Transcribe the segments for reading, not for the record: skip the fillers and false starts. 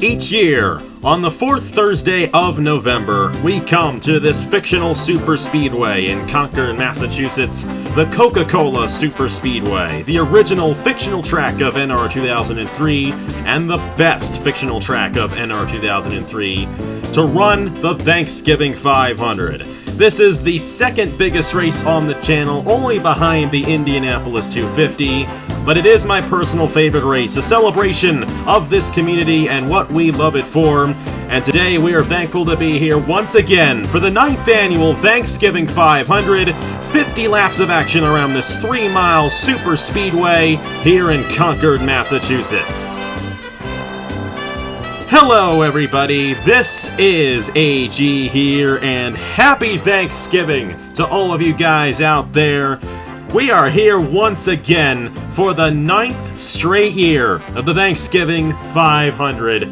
Each year, on the fourth Thursday of November, we come to this fictional superspeedway in Concord, Massachusetts, the Coca-Cola Superspeedway, the original fictional track of NR2003 and the best fictional track of NR2003, to run the Thanksgiving 500. This is the second biggest race on the channel, only behind the Indianapolis 250, but it is my personal favorite race, a celebration of this community and what we love it for. And today we are thankful to be here once again for the 9th annual Thanksgiving 500, 50 laps of action around this 3-mile super speedway here in Concord, Massachusetts. Hello everybody, this is AG here, and happy Thanksgiving to all of you guys out there. We are here once again for the 9th straight year of the Thanksgiving 500,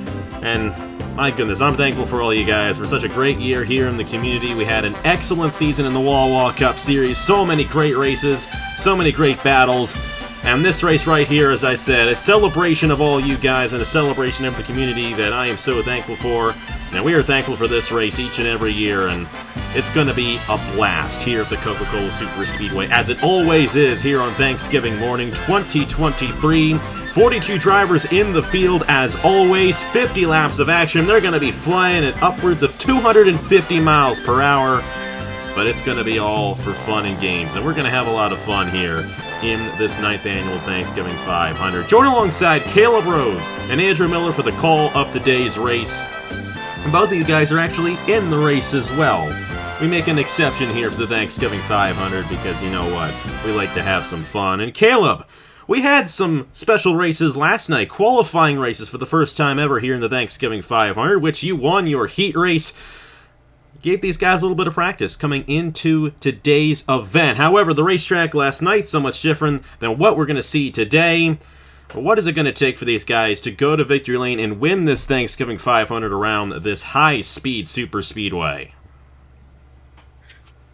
and my goodness, I'm thankful for all you guys for such a great year here in the community. We had an excellent season in the Wall Cup Series, so many great races, so many great battles. And this race right here, as I said, a celebration of all you guys and a celebration of the community that I am so thankful for. And we are thankful for this race each and every year, and it's going to be a blast here at the Coca-Cola Superspeedway, as it always is here on Thanksgiving morning 2023. 42 drivers in the field as always, 50 laps of action. They're going to be flying at upwards of 250 miles per hour, but it's going to be all for fun and games, and we're going to have a lot of fun here in this 9th annual Thanksgiving 500. Join alongside Caleb Rose and Andrew Miller for the call of today's race. And both of you guys are actually in the race as well. We make an exception here for the Thanksgiving 500 because you know what? We like to have some fun. And Caleb, we had some special races last night, qualifying races for the first time ever here in the Thanksgiving 500, which you won your heat race. Gave these guys a little bit of practice coming into today's event. However, the racetrack last night so much different than what we're going to see today. What is it going to take for these guys to go to victory lane and win this Thanksgiving 500 around this high-speed super speedway?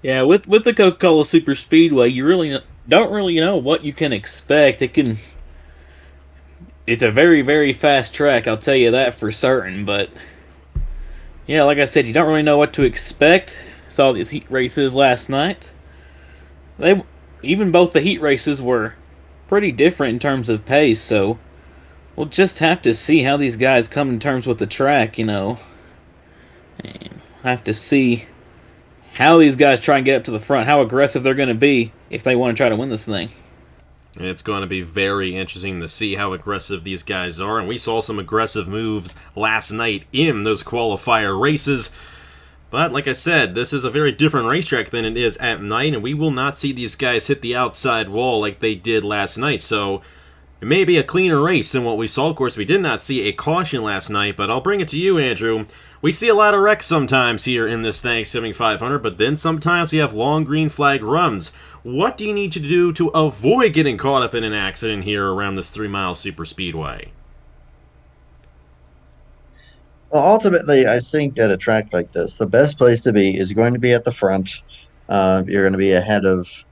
Yeah, with the Coca-Cola Superspeedway, you really don't really know what you can expect. It's a very, very fast track, I'll tell you that for certain, but yeah, like I said, you don't really know what to expect. Saw these heat races last night. Even both the heat races were pretty different in terms of pace, so we'll just have to see how these guys come to terms with the track, you know. And have to see how these guys try and get up to the front, how aggressive they're going to be if they want to try to win this thing. And it's going to be very interesting to see how aggressive these guys are. And we saw some aggressive moves last night in those qualifier races. But like I said, this is a very different racetrack than it is at night. And we will not see these guys hit the outside wall like they did last night. So it may be a cleaner race than what we saw. Of course, we did not see a caution last night. But I'll bring it to you, Andrew. We see a lot of wrecks sometimes here in this Thanksgiving 500, but then sometimes we have long green flag runs. What do you need to do to avoid getting caught up in an accident here around this 3-mile super speedway? Well, ultimately, I think at a track like this, the best place to be is going to be at the front. You're going to be ahead of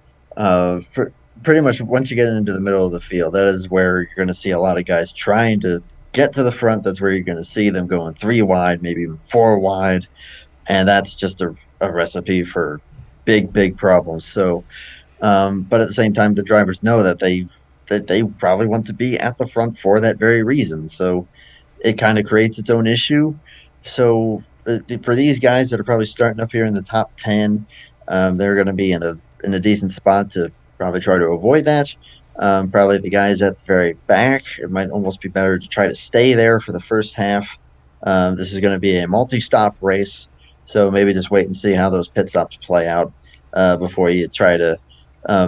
pretty much once you get into the middle of the field. That is where you're going to see a lot of guys trying to get to the front. That's where you're going to see them going 3 wide, maybe even 4 wide, and that's just a recipe for big problems. So, but at the same time, the drivers know that they probably want to be at the front for that very reason. So, it kind of creates its own issue. So, for these guys that are probably starting up here in the top 10, they're going to be in a decent spot to probably try to avoid that. Probably the guys at the very back, it might almost be better to try to stay there for the first half. This is going to be a multi-stop race, so maybe just wait and see how those pit stops play out before you try to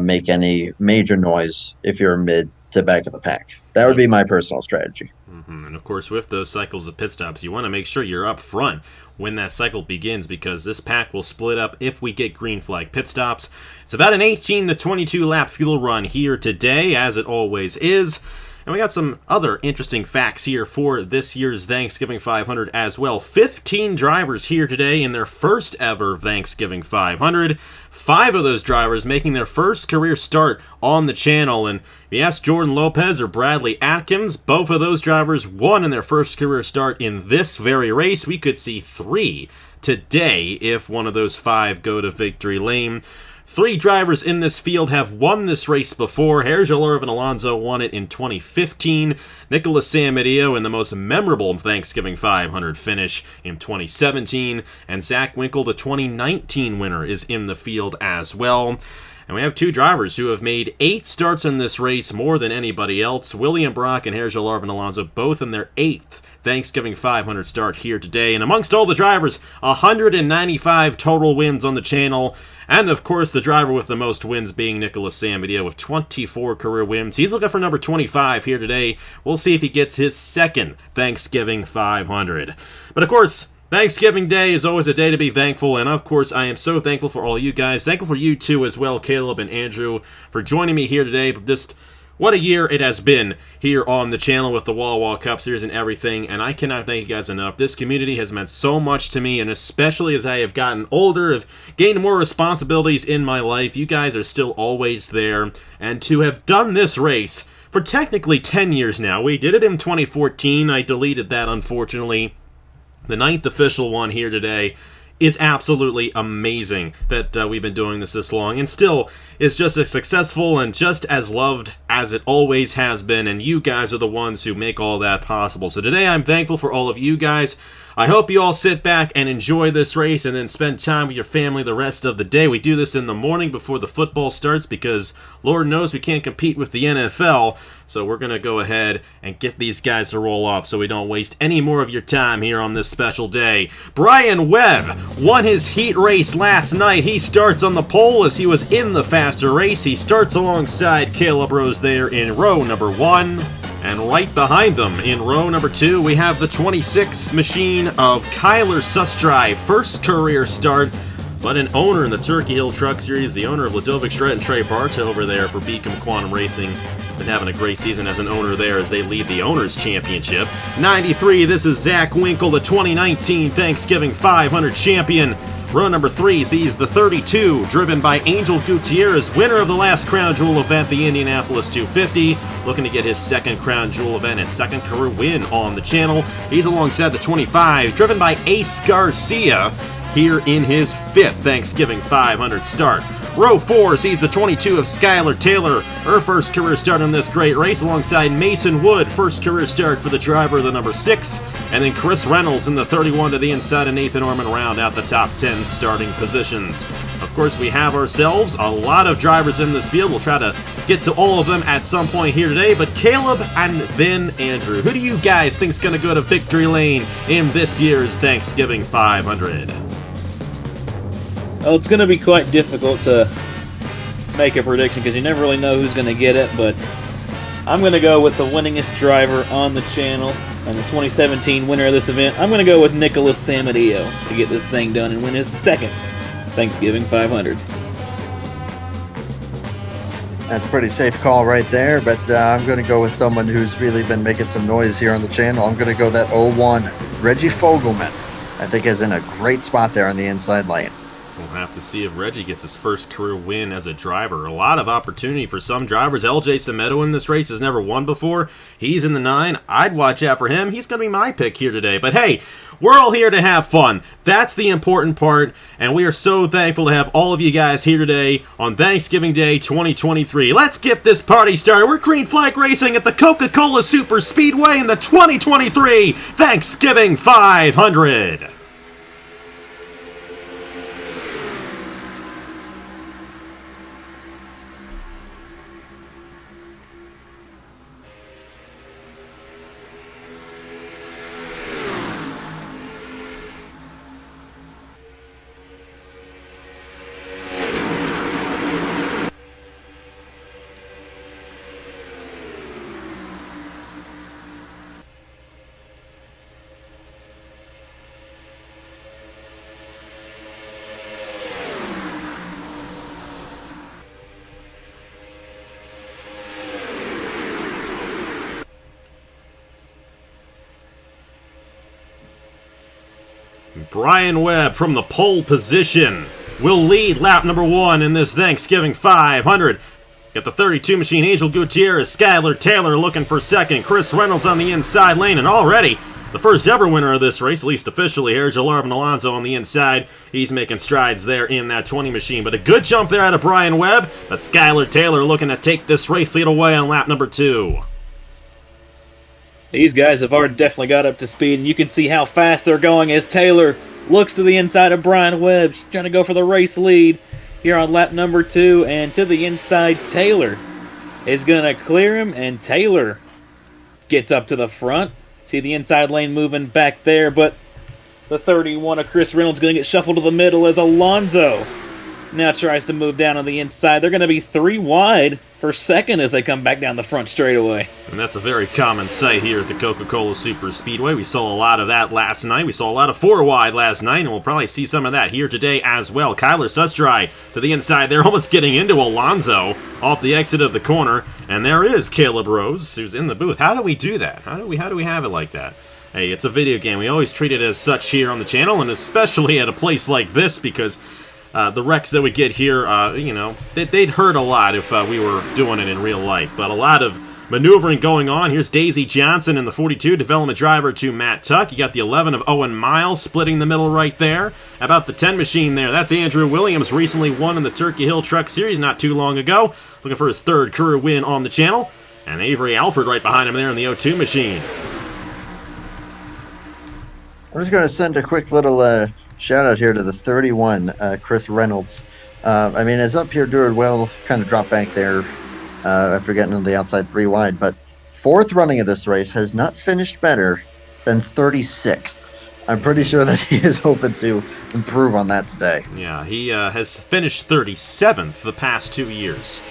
make any major noise if you're mid to back of the pack. That would be my personal strategy. And of course, with those cycles of pit stops, you want to make sure you're up front when that cycle begins, because this pack will split up if we get green flag pit stops. It's about an 18 to 22 lap fuel run here today, as it always is. And we got some other interesting facts here for this year's Thanksgiving 500 as well. 15 drivers here today in their first ever Thanksgiving 500. 5 of those drivers making their first career start on the channel. And if you ask Jordan Lopez or Bradley Atkins, both of those drivers won in their first career start in this very race. We could see 3 today if one of those 5 go to victory lane. 3 drivers in this field have won this race before. Herjolf and Alonso won it in 2015. Nicholas Samedeo in the most memorable Thanksgiving 500 finish in 2017. And Zach Winkle, the 2019 winner, is in the field as well. And we have 2 drivers who have made 8 starts in this race, more than anybody else. William Brock and Herjolf and Alonso, both in their 8th Thanksgiving 500 start here today. And amongst all the drivers, 195 total wins on the channel. And of course, the driver with the most wins being Nicholas Samedeo with 24 career wins. He's looking for number 25 here today. We'll see if he gets his second Thanksgiving 500. But of course, Thanksgiving Day is always a day to be thankful, and of course, I am so thankful for all you guys. Thankful for you too as well, Caleb and Andrew, for joining me here today. Just what a year it has been here on the channel with the Wall Cup Series and everything, and I cannot thank you guys enough. This community has meant so much to me, and especially as I have gotten older, have gained more responsibilities in my life, you guys are still always there. And to have done this race for technically 10 years now, we did it in 2014, I deleted that unfortunately. The 9th official one here today is absolutely amazing that we've been doing this long, and still is just as successful and just as loved as it always has been, and you guys are the ones who make all that possible. So today I'm thankful for all of you guys. I hope you all sit back and enjoy this race and then spend time with your family the rest of the day. We do this in the morning before the football starts because Lord knows we can't compete with the NFL. So we're going to go ahead and get these guys to roll off so we don't waste any more of your time here on this special day. Brian Webb won his heat race last night. He starts on the pole as he was in the faster race. He starts alongside Caleb Rose there in row number 1. And right behind them, in row number 2, we have the 26 machine of Kyler Sustry, first career start, but an owner in the Turkey Hill Truck Series, the owner of Ludovic Stret and Trey Barta over there for Beacom Quantum Racing. He's been having a great season as an owner there as they lead the Owners' Championship. 93, this is Zach Winkle, the 2019 Thanksgiving 500 champion. Row number 3 sees the 32, driven by Angel Gutierrez, winner of the last Crown Jewel event, the Indianapolis 250, looking to get his second Crown Jewel event and second career win on the channel. He's alongside the 25, driven by Ace Garcia, here in his 5th Thanksgiving 500 start. Row 4 sees the 22 of Skylar Taylor, her first career start in this great race, alongside Mason Wood, first career start for the driver of the number 6, and then Chris Reynolds in the 31 to the inside of Nathan Orman round out the top 10 starting positions. Of course, we have ourselves a lot of drivers in this field. We'll try to get to all of them at some point here today, but Caleb and then Andrew, who do you guys think is going to go to victory lane in this year's Thanksgiving 500? Well, it's going to be quite difficult to make a prediction because you never really know who's going to get it, but I'm going to go with the winningest driver on the channel and the 2017 winner of this event. I'm going to go with Nicholas Samedeo to get this thing done and win his second Thanksgiving 500. That's a pretty safe call right there, but I'm going to go with someone who's really been making some noise here on the channel. I'm going to go that 01 Reggie Fogelman. I think is in a great spot there on the inside lane. We'll have to see if Reggie gets his first career win as a driver. A lot of opportunity for some drivers. LJ Semedo in this race has never won before. He's in the 9. I'd watch out for him. He's going to be my pick here today. But hey, we're all here to have fun. That's the important part, and we are so thankful to have all of you guys here today on Thanksgiving Day 2023. Let's get this party started. We're green flag racing at the Coca-Cola Superspeedway in the 2023 Thanksgiving 500. Brian Webb from the pole position will lead lap number 1 in this Thanksgiving 500. Got the 32 machine, Angel Gutierrez, Skylar Taylor looking for second. Chris Reynolds on the inside lane, and already the first ever winner of this race, at least officially here, Jalarvin Alonso on the inside. He's making strides there in that 20 machine, but a good jump there out of Brian Webb. But Skylar Taylor looking to take this race lead away on lap number 2. These guys have already definitely got up to speed, and you can see how fast they're going as Taylor looks to the inside of Brian Webb. She's trying to go for the race lead here on lap number 2, and to the inside, Taylor is going to clear him, and Taylor gets up to the front. See the inside lane moving back there, but the 31 of Chris Reynolds going to get shuffled to the middle as Alonso now tries to move down on the inside. They're going to be 3 wide for second as they come back down the front straightaway. And that's a very common sight here at the Coca-Cola Superspeedway. We saw a lot of that last night. We saw a lot of 4 wide last night, and we'll probably see some of that here today as well. Kyler Sustry to the inside. They're almost getting into Alonso off the exit of the corner. And there is Caleb Rose, who's in the booth. How do we do that? How do we have it like that? Hey, it's a video game. We always treat it as such here on the channel, and especially at a place like this, because the wrecks that we get here, they'd hurt a lot if we were doing it in real life. But a lot of maneuvering going on. Here's Daisy Johnson in the 42, development driver to Matt Tuck. You got the 11 of Owen Miles splitting the middle right there. About the 10 machine there, that's Andrew Williams, recently won in the Turkey Hill Truck Series not too long ago. Looking for his 3rd career win on the channel. And Avery Alford right behind him there in the 02 machine. I'm just going to send a quick little shout out here to the 31, Chris Reynolds. It's up here doing well, kind of dropped back there after getting on the outside 3 wide, but 4th running of this race has not finished better than 36th. I'm pretty sure that he is hoping to improve on that today. Yeah, he has finished 37th the past 2 years.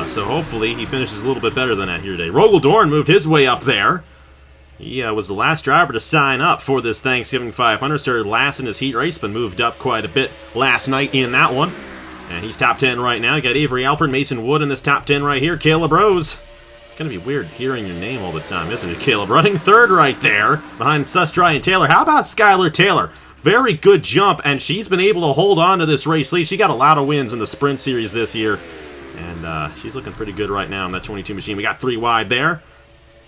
So hopefully he finishes a little bit better than that here today. Rogel Dorn moved his way up there. He was the last driver to sign up for this Thanksgiving 500. Started last in his heat race, but moved up quite a bit last night in that one. And he's top 10 right now. You got Avery Alford, Mason Wood in this top 10 right here. Caleb Rose. It's going to be weird hearing your name all the time, isn't it? Caleb running 3rd right there behind Sustry and Taylor. How about Skylar Taylor? Very good jump, and she's been able to hold on to this race lead. She got a lot of wins in the Sprint Series this year. And she's looking pretty good right now in that 22 machine. We got 3 wide there.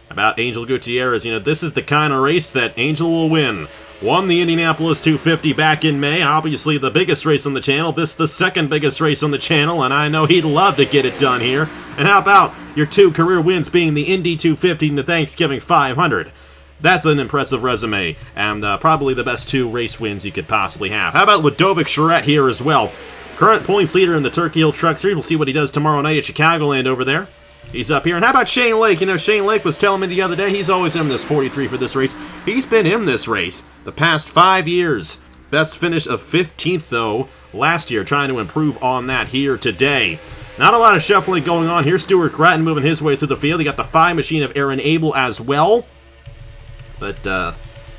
About Angel Gutierrez, this is the kind of race that Angel will win. Won the Indianapolis 250 back in May, obviously the biggest race on the channel. This the 2nd biggest race on the channel, and I know he'd love to get it done here. And how about your 2 career wins being the Indy 250 and the Thanksgiving 500? That's an impressive resume, and probably the best 2 race wins you could possibly have. How about Ludovic Charette here as well? Current points leader in the Turkey Hill Truck Series. We'll see what he does tomorrow night at Chicagoland over there. He's up here. And how about Shane Lake? Shane Lake was telling me the other day he's always in this 43 for this race. He's been in this race the past 5 years. Best finish of 15th, though, last year. Trying to improve on that here today. Not a lot of shuffling going on here. Stuart Grattan moving his way through the field. He got the 5 machine of Aaron Abel as well. But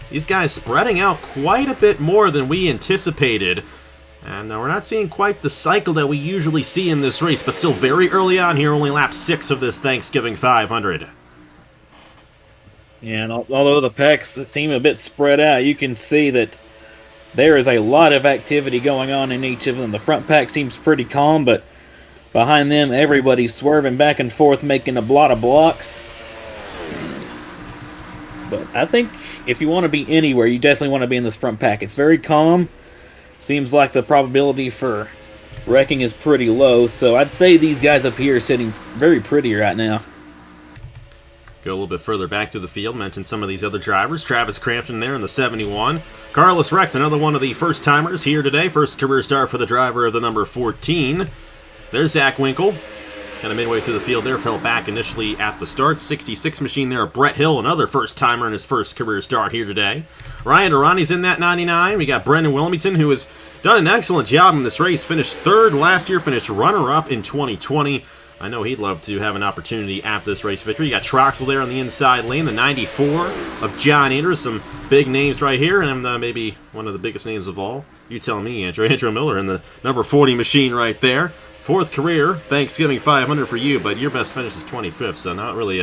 these guys spreading out quite a bit more than we anticipated. And we're not seeing quite the cycle that we usually see in this race, but still very early on here, only lap 6 of this Thanksgiving 500. Yeah, and although the packs seem a bit spread out, you can see that there is a lot of activity going on in each of them. The front pack seems pretty calm, but behind them, everybody's swerving back and forth, making a lot of blocks. But I think if you want to be anywhere, you definitely want to be in this front pack. It's very calm. Seems like the probability for wrecking is pretty low, so I'd say these guys up here are sitting very pretty right now. Go a little bit further back through the field, mention some of these other drivers. Travis Crampton there in the 71. Carlos Rex, another one of the first-timers here today. First career start for the driver of the number 14. There's Zach Winkle. Kind of midway through the field there, fell back initially at the start. 66 machine there, Brett Hill, another first-timer in his first career start here today. Ryan Durrani's in that 99. We got Brendan Wilmington, who has done an excellent job in this race. Finished 3rd last year, finished runner-up in 2020. I know he'd love to have an opportunity at this race victory. You got Troxel there on the inside lane, the 94 of John Anders. Some big names right here, and maybe one of the biggest names of all. You tell me, Andrew. Andrew Miller in the number 40 machine right there. 4th career Thanksgiving 500 for you, but your best finish is 25th, so not really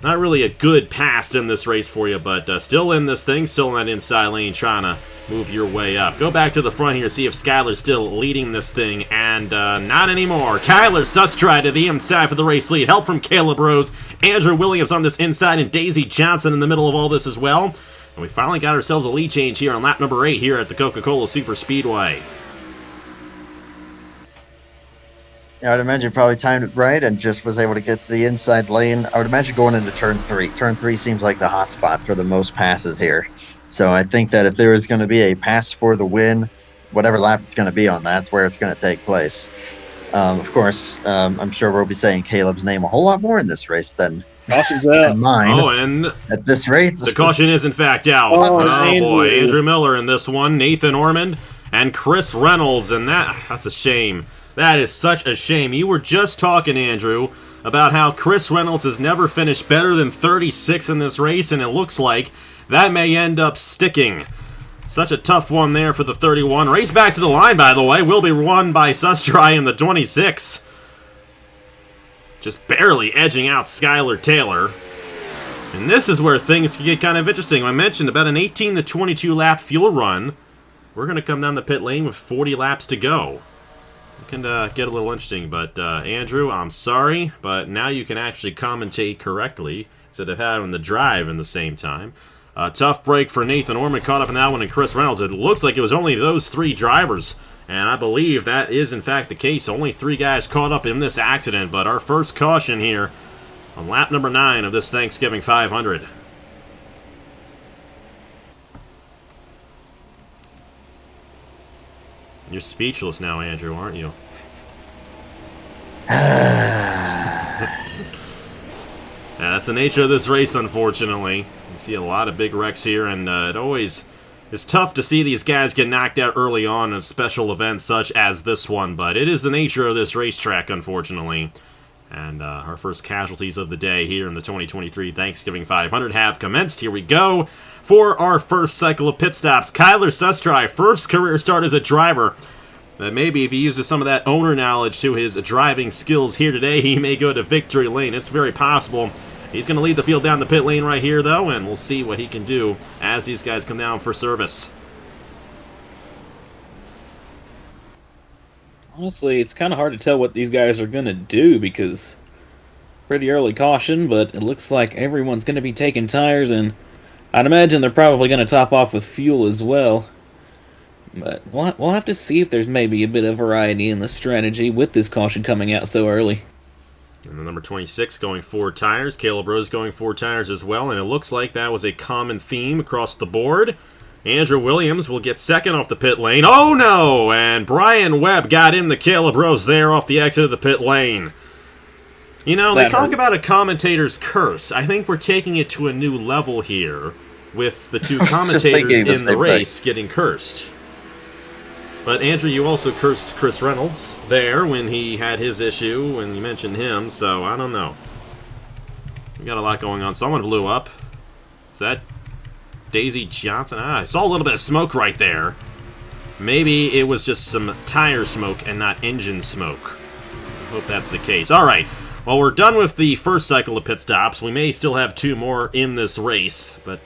Not really a good pass in this race for you, but still in this thing, still in that inside lane, trying to move your way up. Go back to the front here, see if Skyler's still leading this thing, and not anymore. Kyler Sustry to the inside for the race lead. Help from Caleb Rose, Andrew Williams on this inside, and Daisy Johnson in the middle of all this as well. And we finally got ourselves a lead change here on lap number 8 here at the Coca-Cola Superspeedway. I would imagine probably timed it right and just was able to get to the inside lane. I would imagine going into turn 3. Turn 3 seems like the hot spot for the most passes here. So I think that if there is going to be a pass for the win, whatever lap it's going to be on, that's where it's going to take place. Of course, I'm sure we'll be saying Caleb's name a whole lot more in this race than mine. Oh, and at this race, the caution is in fact out. Oh boy, Andrew Miller in this one, Nathan Ormond, and Chris Reynolds, and that's a shame. That is such a shame. You were just talking, Andrew, about how Chris Reynolds has never finished better than 36 in this race, and it looks like that may end up sticking. Such a tough one there for the 31. Race back to the line, by the way, will be won by Sustry in the 26. Just barely edging out Skylar Taylor. And this is where things can get kind of interesting. I mentioned about an 18 to 22 lap fuel run. We're going to come down the pit lane with 40 laps to go. It can get a little interesting, but Andrew, I'm sorry, but now you can actually commentate correctly instead of having the drive in the same time. Tough break for Nathan Ormond, caught up in that one, and Chris Reynolds. It looks like it was only those 3 drivers, and I believe that is in fact the case. Only 3 guys caught up in this accident, but our first caution here on lap number 9 of this Thanksgiving 500. You're speechless now, Andrew, aren't you? Yeah, that's the nature of this race, unfortunately. You see a lot of big wrecks here, and it always is tough to see these guys get knocked out early on in special events such as this one, but it is the nature of this racetrack, unfortunately. And our first casualties of the day here in the 2023 Thanksgiving 500 have commenced. Here we go for our first cycle of pit stops. Kyler Sustry, first career start as a driver. That maybe if he uses some of that owner knowledge to his driving skills here today, he may go to victory lane. It's very possible. He's going to lead the field down the pit lane right here, though, and we'll see what he can do as these guys come down for service. Honestly, it's kind of hard to tell what these guys are going to do because pretty early caution, but it looks like everyone's going to be taking tires, and I'd imagine they're probably going to top off with fuel as well. But we'll have to see if there's maybe a bit of variety in the strategy with this caution coming out so early. And the number 26 going 4 tires. Caleb Rose going 4 tires as well, and it looks like that was a common theme across the board. Andrew Williams will get second off the pit lane. Oh no! And Brian Webb got in the Caleb Rose there off the exit of the pit lane. You know, they talk about a commentator's curse. I think we're taking it to a new level here with the 2 commentators in the race getting cursed. But Andrew, you also cursed Chris Reynolds there when he had his issue, when you mentioned him, so I don't know. We got a lot going on. Someone blew up. Is that Daisy Johnson? I saw a little bit of smoke right there. Maybe it was just some tire smoke and not engine smoke. I hope that's the case. All right. Well, we're done with the first cycle of pit stops. We may still have 2 more in this race, but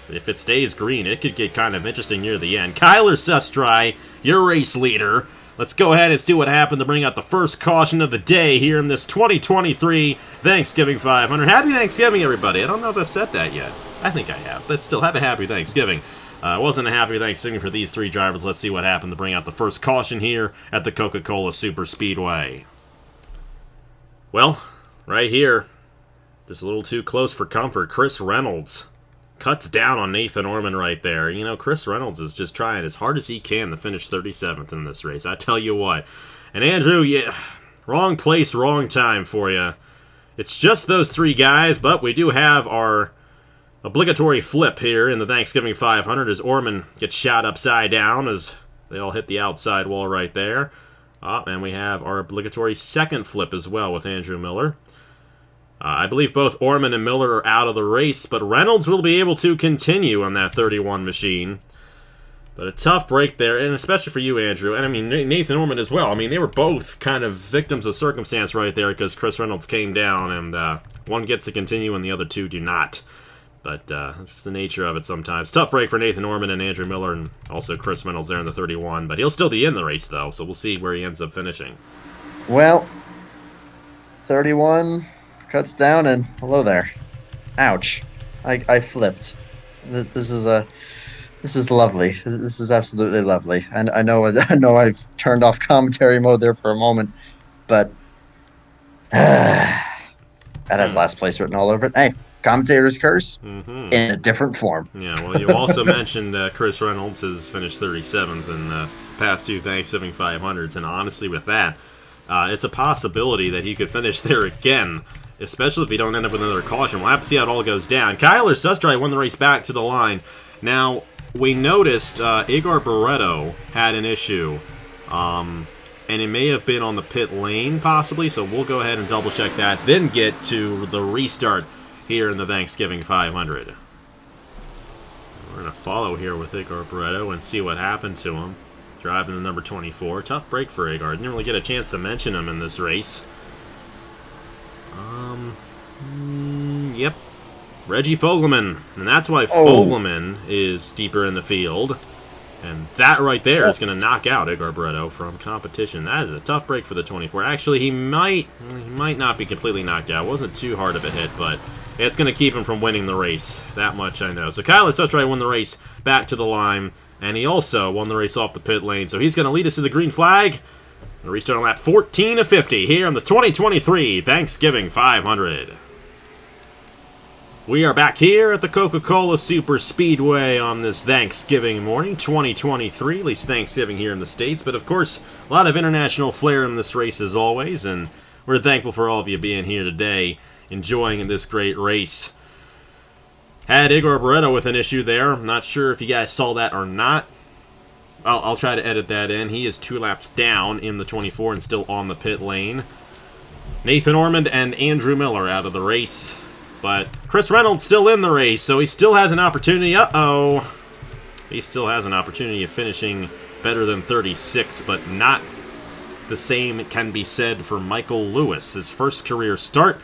if it stays green, it could get kind of interesting near the end. Kyler Sustry, your race leader. Let's go ahead and see what happened to bring out the first caution of the day here in this 2023 Thanksgiving 500. Happy Thanksgiving, everybody. I don't know if I've said that yet. I think I have, but still, have a happy Thanksgiving. It wasn't a happy Thanksgiving for these 3 drivers. Let's see what happened to bring out the first caution here at the Coca-Cola Superspeedway. Well, right here, just a little too close for comfort. Chris Reynolds cuts down on Nathan Ormond right there. You know, Chris Reynolds is just trying as hard as he can to finish 37th in this race. I tell you what. And Andrew, yeah, wrong place, wrong time for you. It's just those 3 guys, but we do have our obligatory flip here in the Thanksgiving 500 as Ormond gets shot upside down as they all hit the outside wall right there. And we have our obligatory second flip as well with Andrew Miller. I believe both Ormond and Miller are out of the race, but Reynolds will be able to continue on that 31 machine. But a tough break there, and especially for you, Andrew, and I mean Nathan Norman as well. I mean, they were both kind of victims of circumstance right there because Chris Reynolds came down, and one gets to continue and the other two do not. But that's just the nature of it sometimes. Tough break for Nathan Norman and Andrew Miller, and also Chris Reynolds there in the 31. But he'll still be in the race, though, so we'll see where he ends up finishing. Well, 31 cuts down, and hello there. Ouch. I flipped. This is lovely. This is absolutely lovely. And I know I've turned off commentary mode there for a moment, but that has last place written all over it. Hey, commentator's curse in a different form. Yeah, well, you also mentioned Chris Reynolds has finished 37th in the past 2 Thanksgiving 500s, and honestly with that, it's a possibility that he could finish there again, especially if he don't end up with another caution. We'll have to see how it all goes down. Kyler Sustry won the race back to the line. Now, we noticed Igor Barreto had an issue, and it may have been on the pit lane, possibly, so we'll go ahead and double-check that, then get to the restart here in the Thanksgiving 500. We're going to follow here with Igor Barreto and see what happened to him. Driving the number 24. Tough break for Igor. Didn't really get a chance to mention him in this race. Yep. Reggie Fogelman. And that's why Fogelman is deeper in the field. And that right there is going to knock out Igor Barreto from competition. That is a tough break for the 24. Actually, he might not be completely knocked out. It wasn't too hard of a hit, but it's going to keep him from winning the race. That much I know. So Kyler Sustry won the race back to the line. And he also won the race off the pit lane. So he's going to lead us to the green flag. The restart on lap 14 of 50 here on the 2023 Thanksgiving 500. We are back here at the Coca-Cola Superspeedway on this Thanksgiving morning, 2023, at least Thanksgiving here in the States. But of course, a lot of international flair in this race as always, and we're thankful for all of you being here today, enjoying this great race. Had Igor Barreto with an issue there. I'm not sure if you guys saw that or not. I'll try to edit that in. He is 2 laps down in the 24 and still on the pit lane. Nathan Ormond and Andrew Miller out of the race. But Chris Reynolds still in the race, so he still has an opportunity. He still has an opportunity of finishing better than 36, but not the same can be said for Michael Lewis. His first career start.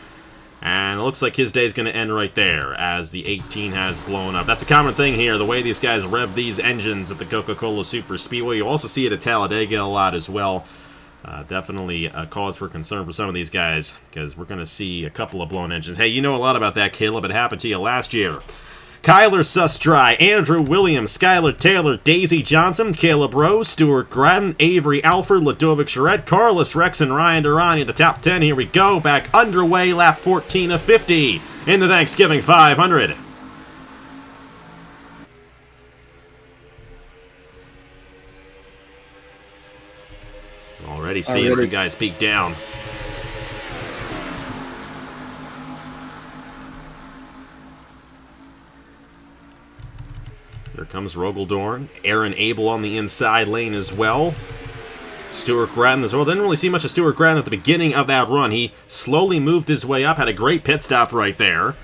And it looks like his day is going to end right there as the 18 has blown up. That's a common thing here, the way these guys rev these engines at the Coca-Cola Superspeedway. You also see it at Talladega a lot as well. Definitely a cause for concern for some of these guys because we're going to see a couple of blown engines. Hey, you know a lot about that, Caleb. It happened to you last year. Kyler Sustry, Andrew Williams, Skylar Taylor, Daisy Johnson, Caleb Rose, Stuart Gratton, Avery Alford, Ludovic Charette, Carlos Rex, and Ryan Durrani at the top 10. Here we go, back underway, lap 14 of 50 in the Thanksgiving 500. Already seeing some guys peek down. There comes Rogaldorn. Aaron Abel on the inside lane as well. Stuart Gratton as well. Didn't really see much of Stuart Gratton at the beginning of that run. He slowly moved his way up, had a great pit stop right there.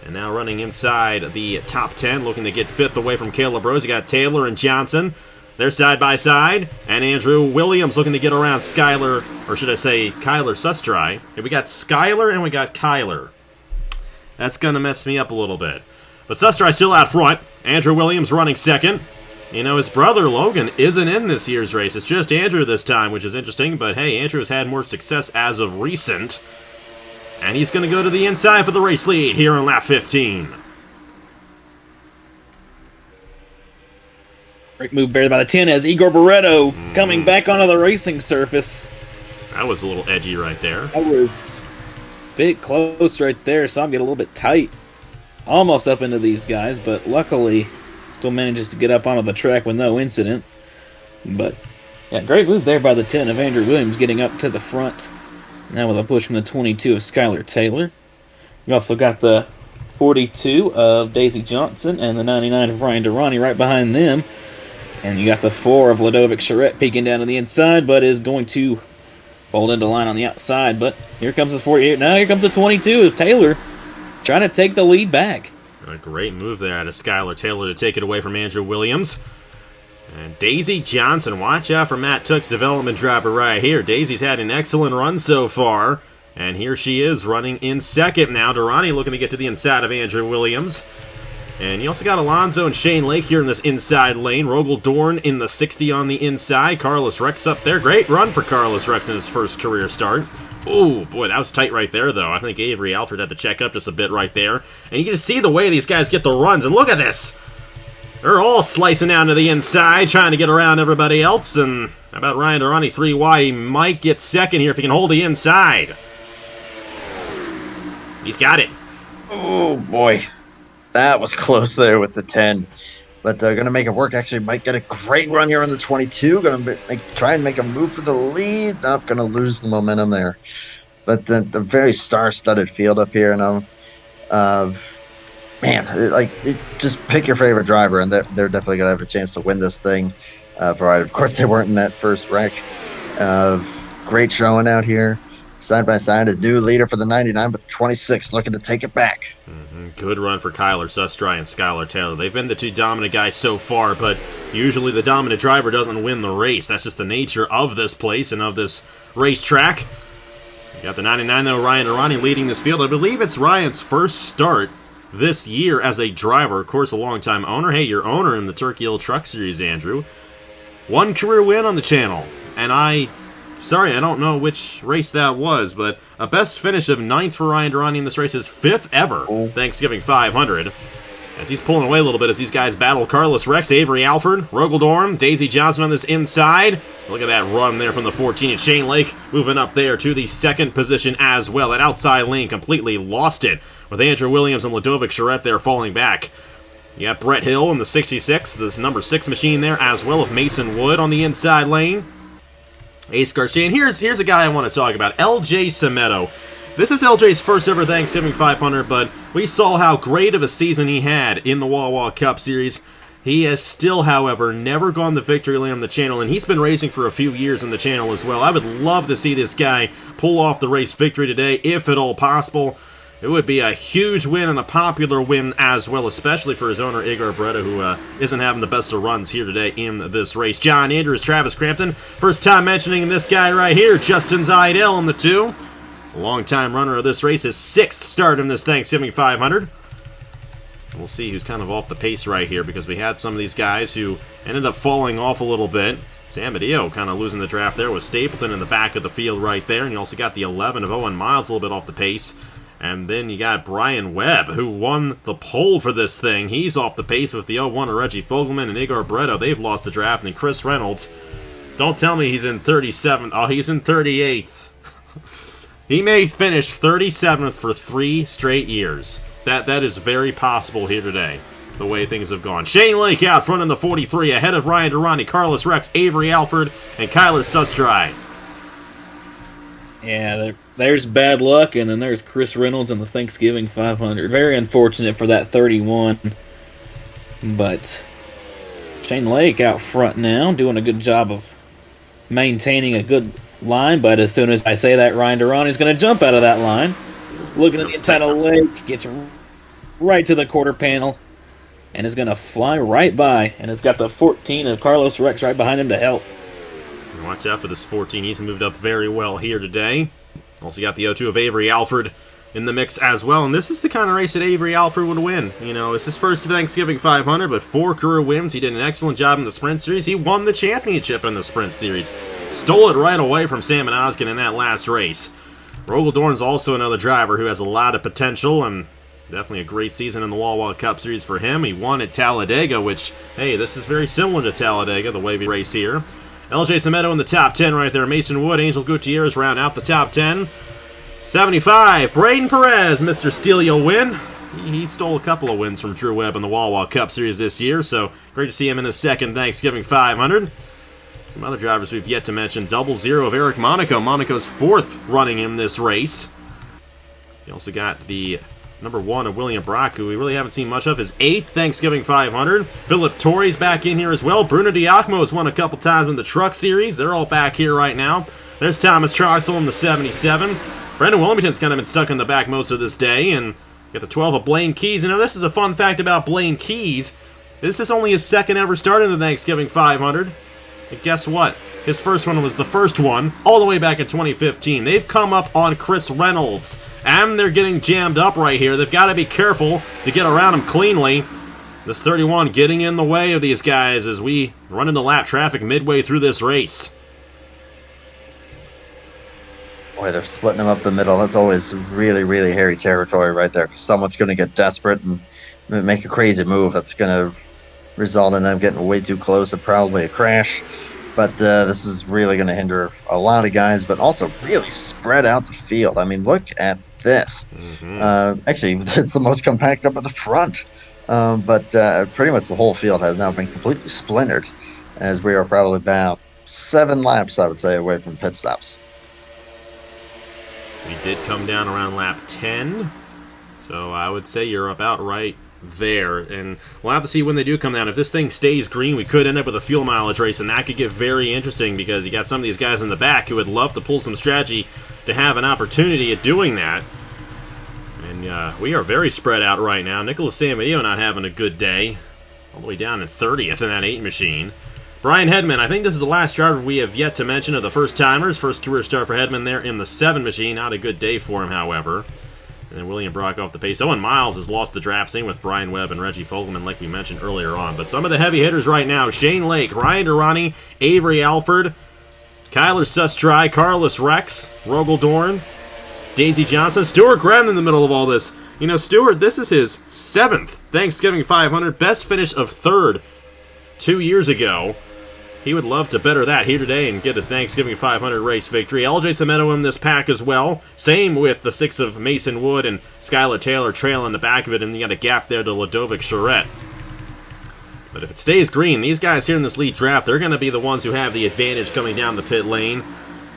And now running inside the top 10, looking to get 5th away from Caleb Rose. You got Taylor and Johnson. They're side by side. And Andrew Williams looking to get around Kyler Sustry. Okay, we got Skyler and we got Kyler. That's going to mess me up a little bit. But Sustry still out front. Andrew Williams running second. You know, his brother Logan isn't in this year's race. It's just Andrew this time, which is interesting. But hey, Andrew has had more success as of recent. And he's going to go to the inside for the race lead here on lap 15. Great move there by the 10 as Igor Barreto coming back onto the racing surface. That was a little edgy right there. That was a bit close right there. Saw him get a little bit tight. Almost up into these guys, but luckily still manages to get up onto the track with no incident. But yeah, great move there by the 10 of Andrew Williams getting up to the front. Now with a push from the 22 of Skylar Taylor. You also got the 42 of Daisy Johnson and the 99 of Ryan Durrani right behind them. And you got the 4 of Ludovic Charette peeking down to the inside, but is going to fold into line on the outside. But here comes the 48. Now here comes the 22 of Taylor trying to take the lead back. A great move there out of Skylar Taylor to take it away from Andrew Williams. And Daisy Johnson, watch out for Matt Took's development driver right here. Daisy's had an excellent run so far. And here she is running in second now. Durrani looking to get to the inside of Andrew Williams. And you also got Alonso and Shane Lake here in this inside lane. Rogel Dorn in the 60 on the inside. Carlos Rex up there. Great run for Carlos Rex in his first career start. Oh, boy, that was tight right there, though. I think Avery Alford had to check up just a bit right there. And you can see the way these guys get the runs. And look at this. They're all slicing down to the inside, trying to get around everybody else. And how about Ryan Durrani 3 wide? He might get second here if he can hold the inside. He's got it. Oh, boy. That was close there with the 10. But going to make it work. Actually, might get a great run here on the 22. Going to try and make a move for the lead. Not going to lose the momentum there. But the very star-studded field up here. And just pick your favorite driver, and they're definitely going to have a chance to win this thing. Of course, they weren't in that first wreck. Great showing out here. Side by side is new leader for the 99, but the 26 looking to take it back. Good run for Kyler Sustry and Skylar Taylor. They've been the two dominant guys so far, but usually the dominant driver doesn't win the race. That's just the nature of this place and of this racetrack. You got the 99, though, Ryan Durrani leading this field. I believe it's Ryan's first start this year as a driver. Of course, a longtime owner. Hey, you're owner in the Turkey Hill Truck Series, Andrew. One career win on the channel, and sorry, I don't know which race that was, but a best finish of 9th for Ryan Durrani in this race, his 5th ever Thanksgiving 500. As he's pulling away a little bit as these guys battle Carlos Rex, Avery Alford, Rogel Dorn, Daisy Johnson on this inside. Look at that run there from the 14, and Shane Lake moving up there to the second position as well. That outside lane completely lost it with Andrew Williams and Ludovic Charette there falling back. You got Brett Hill in the 66, this number 6 machine there as well of Mason Wood on the inside lane. Ace Garcia, and here's a guy I want to talk about, LJ Semedo. This is LJ's first ever Thanksgiving 500, but we saw how great of a season he had in the Wawa Cup Series. He has still, however, never gone the victory lane on the channel, and he's been racing for a few years in the channel as well. I would love to see this guy pull off the race victory today, if at all possible. It would be a huge win and a popular win as well, especially for his owner, Igor Breda, who isn't having the best of runs here today in this race. John Andrews, Travis Crampton. First time mentioning this guy right here, Justin Zidell in the 2. Long-time runner of this race, his 6th start in this Thanksgiving 500. We'll see who's kind of off the pace right here, because we had some of these guys who ended up falling off a little bit. Sam Badillo kind of losing the draft there with Stapleton in the back of the field right there. And you also got the 11 of Owen Miles a little bit off the pace. And then you got Brian Webb, who won the pole for this thing. He's off the pace with the 01 of Reggie Fogelman and Igor Breda. They've lost the draft. And then Chris Reynolds, don't tell me he's in 37th. Oh, he's in 38th. He may finish 37th for 3 straight years. That is very possible here today, the way things have gone. Shane Lake out front in the 43, ahead of Ryan Durrani, Carlos Rex, Avery Alford, and Kyler Sustry. Yeah, there's bad luck, and then there's Chris Reynolds in the Thanksgiving 500. Very unfortunate for that 31. But Shane Lake out front now, doing a good job of maintaining a good line. But as soon as I say that, Ryan Durrani's going to jump out of that line. Looking at the inside of Lake, gets right to the quarter panel, and is going to fly right by. And it's got the 14 of Carlos Rex right behind him to help. Watch out for this 14. He's moved up very well here today. Also got the 02 of Avery Alford in the mix as well. And this is the kind of race that Avery Alford would win. You know, it's his first Thanksgiving 500, but 4 career wins. He did an excellent job in the Sprint Series. He won the championship in the Sprint Series. Stole it right away from Sam and Oskin in that last race. Rogel Dorn's also another driver who has a lot of potential, and definitely a great season in the Wawa Cup Series for him. He won at Talladega, which, hey, this is very similar to Talladega, the way we race here. LJ Semedo in the top 10 right there. Mason Wood, Angel Gutierrez round out the top 10. 75, Braden Perez, Mr. Steele, you'll win. He stole a couple of wins from Drew Webb in the Wawa Cup Series this year, so great to see him in his second Thanksgiving 500. Some other drivers we've yet to mention. 00 of Eric Monaco. Monaco's 4th running in this race. You also got the number 1 of William Brock, who we really haven't seen much of. His 8th Thanksgiving 500. Philip Torrey's back in here as well. Bruno Diacmo has won a couple times in the Truck Series. They're all back here right now. There's Thomas Troxel in the 77. Brendan Wilmington's kind of been stuck in the back most of this day. And got the 12 of Blaine Keys. You know, this is a fun fact about Blaine Keys. This is only his second ever start in the Thanksgiving 500. And guess what? His first one was the first one, all the way back in 2015. They've come up on Chris Reynolds, and they're getting jammed up right here. They've got to be careful to get around him cleanly. This 31 getting in the way of these guys as we run into lap traffic midway through this race. Boy, they're splitting them up the middle. That's always really, really hairy territory right there, because someone's going to get desperate and make a crazy move that's going to result in them getting way too close and probably a crash. But this is really going to hinder a lot of guys, but also really spread out the field. I mean, look at this. Actually, it's the most compact up at the front. But pretty much the whole field has now been completely splintered, as we are probably about 7 laps, I would say, away from pit stops. We did come down around lap 10, so I would say you're about right there. And we'll have to see when they do come down. If this thing stays green, we could end up with a fuel mileage race, and that could get very interesting because you got some of these guys in the back who would love to pull some strategy to have an opportunity at doing that. And we are very spread out right now. Nicholas Samadeo not having a good day. All the way down in 30th in that 8 machine. Brian Hedman, I think this is the last driver we have yet to mention of the first-timers. First career start for Hedman there in the 7 machine. Not a good day for him, however. And then William Brock off the pace. Owen Miles has lost the draft, same with Brian Webb and Reggie Fogelman, like we mentioned earlier on. But some of the heavy hitters right now, Shane Lake, Ryan Durrani, Avery Alford, Kyler Sustry, Carlos Rex, Rogel Dorn, Daisy Johnson, Stuart Graham in the middle of all this. You know, Stuart, this is his 7th Thanksgiving 500, best finish of 3rd 2 years ago. He would love to better that here today and get a Thanksgiving 500 race victory. LJ Semedo in this pack as well. Same with the 6 of Mason Wood and Skylar Taylor trailing the back of it, and you got a gap there to Ludovic Charette. But if it stays green, these guys here in this lead draft, they're going to be the ones who have the advantage coming down the pit lane.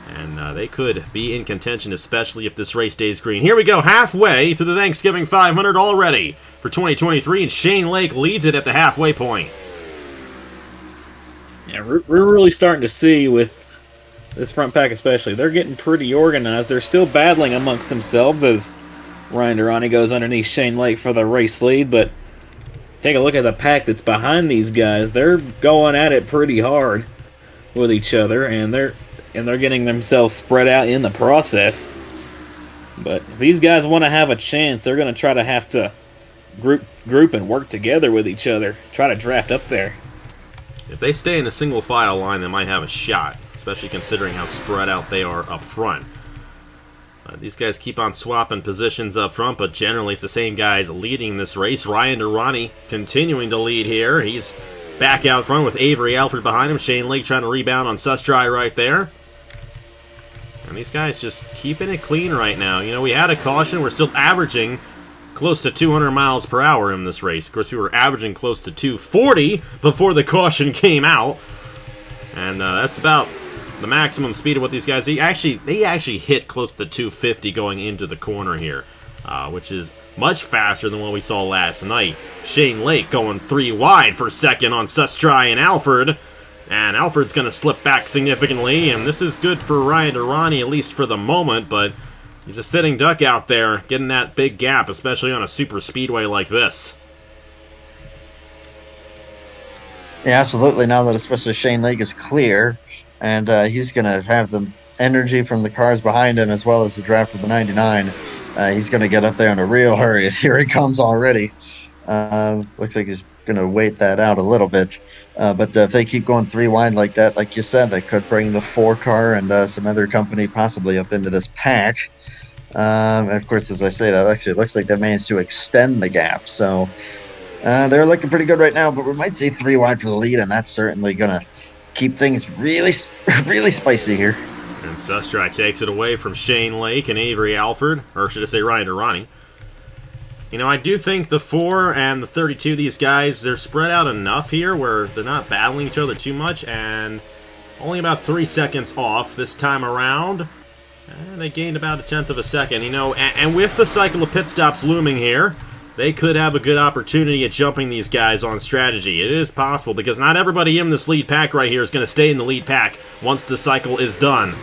And they could be in contention, especially if this race stays green. Here we go, halfway through the Thanksgiving 500 already for 2023, and Shane Lake leads it at the halfway point. Yeah, we're really starting to see with this front pack especially, they're getting pretty organized. They're still battling amongst themselves as Ryan Durrani goes underneath Shane Lake for the race lead, but take a look at the pack that's behind these guys. They're going at it pretty hard with each other, and they're getting themselves spread out in the process. But if these guys want to have a chance, they're going to try to have to group and work together with each other, try to draft up there. If they stay in a single file line, they might have a shot, especially considering how spread out they are up front. These guys keep on swapping positions up front, but generally it's the same guys leading this race. Ryan Durrani continuing to lead here. He's back out front with Avery Alford behind him. Shane Lake trying to rebound on Sustry right there. And these guys just keeping it clean right now. You know, we had a caution. We're still averaging close to 200 miles per hour in this race. Of course, we were averaging close to 240 before the caution came out. And that's about the maximum speed of what these guys... They actually hit close to 250 going into the corner here, which is much faster than what we saw last night. Shane Lake going 3 wide for second on Sustry and Alford. And Alford's going to slip back significantly, and this is good for Ryan Durrani, at least for the moment, but he's a sitting duck out there, getting that big gap, especially on a super speedway like this. Yeah, absolutely. Now that especially Shane Lake is clear, and he's going to have the energy from the cars behind him as well as the draft of the 99. He's going to get up there in a real hurry. Here he comes already. Looks like he's going to wait that out a little bit. But if they keep going 3 wide like that, like you said, they could bring the 4 car and some other company possibly up into this pack. And of course, as I say, that actually looks like they managed to extend the gap. So they're looking pretty good right now, but we might see 3 wide for the lead, and that's certainly going to keep things really, really spicy here. And Sustry takes it away from Shane Lake and Avery Alford, or should I say Ryan Durrani. You know, I do think the 4 and the 32, these guys, they're spread out enough here where they're not battling each other too much, and only about 3 seconds off this time around. And they gained about 1/10 of a second, you know, and with the cycle of pit stops looming here, they could have a good opportunity at jumping these guys on strategy. It is possible, because not everybody in this lead pack right here is going to stay in the lead pack once the cycle is done.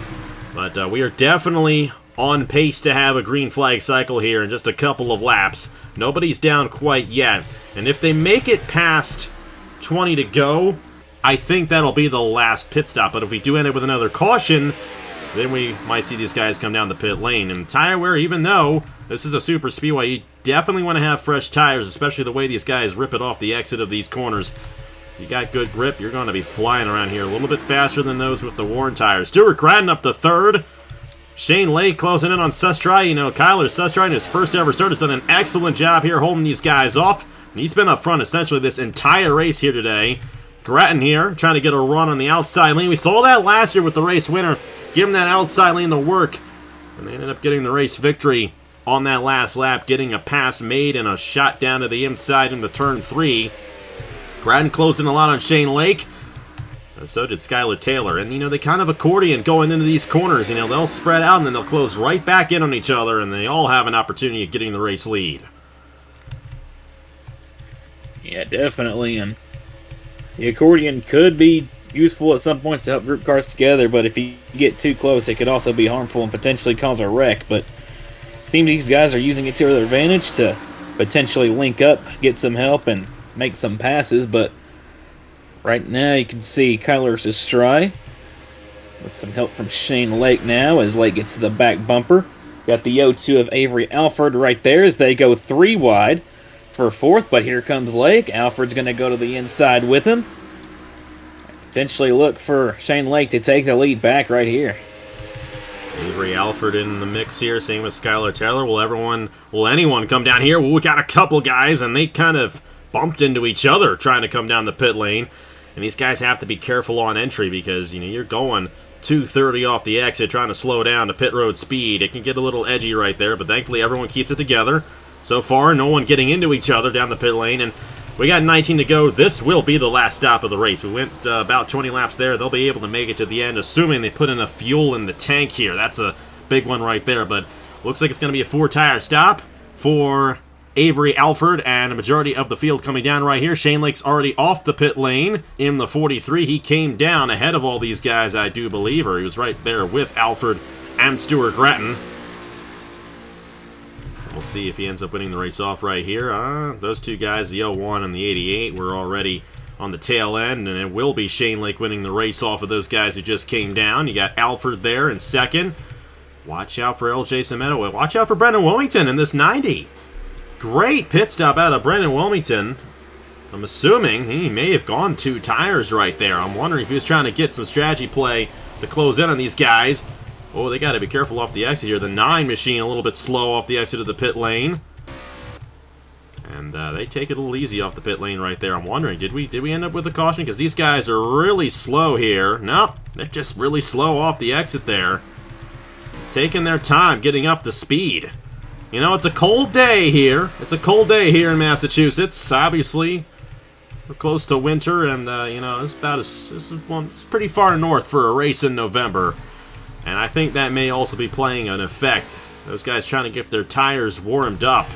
But we are definitely on pace to have a green flag cycle here in just a couple of laps. Nobody's down quite yet. And if they make it past 20 to go. I think that'll be the last pit stop, but if we do end up with another caution, then we might see these guys come down the pit lane. And tire wear, even though this is a super speedway, you definitely want to have fresh tires, especially the way these guys rip it off the exit of these corners. If you got good grip, you're going to be flying around here a little bit faster than those with the worn tires. Stuart Grattan up to third. Shane Lake closing in on Sustry. You know, Kyler Sustry in his first ever start has done an excellent job here holding these guys off. And he's been up front essentially this entire race here today. Grattan here trying to get a run on the outside lane. We saw that last year with the race winner. Give him that outside lane to work. And they ended up getting the race victory on that last lap, getting a pass made and a shot down to the inside in the turn 3. Grattan closing a lot on Shane Lake. And so did Skylar Taylor. And, you know, they kind of accordion going into these corners. You know, they'll spread out and then they'll close right back in on each other. And they all have an opportunity of getting the race lead. Yeah, definitely. And the accordion could be useful at some points to help group cars together, but if you get too close, it could also be harmful and potentially cause a wreck. But it seems these guys are using it to their advantage to potentially link up, get some help, and make some passes. But right now, you can see Kyler Sustry with some help from Shane Lake now as Lake gets to the back bumper. Got the O2 of Avery Alford right there as they go 3 wide for fourth, but here comes Lake. Alford's going to go to the inside with him. Potentially look for Shane Lake to take the lead back right here. Avery Alford in the mix here, same with Skylar Taylor. Will anyone come down here? Well, we got a couple guys, and they kind of bumped into each other trying to come down the pit lane. And these guys have to be careful on entry because, you know, you're going 230 off the exit trying to slow down to pit road speed. It can get a little edgy right there, but thankfully everyone keeps it together. So far, no one getting into each other down the pit lane, and we got 19 to go. This will be the last stop of the race. We went about 20 laps there. They'll be able to make it to the end, assuming they put enough fuel in the tank here. That's a big one right there, but looks like it's going to be a 4-tire stop for Avery Alford, and a majority of the field coming down right here. Shane Lake's already off the pit lane in the 43. He came down ahead of all these guys, I do believe, or he was right there with Alford and Stuart Grattan. We'll see if he ends up winning the race off right here. Those two guys, the 01 and the 88, were already on the tail end, and it will be Shane Lake winning the race off of those guys who just came down. You got Alford there in second. Watch out for LJ Semedo. Watch out for Brendan Wilmington in this 90. Great pit stop out of Brendan Wilmington. I'm assuming he may have gone 2 tires right there. I'm wondering if he was trying to get some strategy play to close in on these guys. Oh, they got to be careful off the exit here. The 9 machine a little bit slow off the exit of the pit lane. And they take it a little easy off the pit lane right there. I'm wondering, did we end up with a caution? Because these guys are really slow here. No, they're just really slow off the exit there. Taking their time getting up to speed. You know, it's a cold day here. It's a cold day here in Massachusetts. Obviously, we're close to winter, and you know, it's pretty far north for a race in November. And I think that may also be playing an effect. Those guys trying to get their tires warmed up.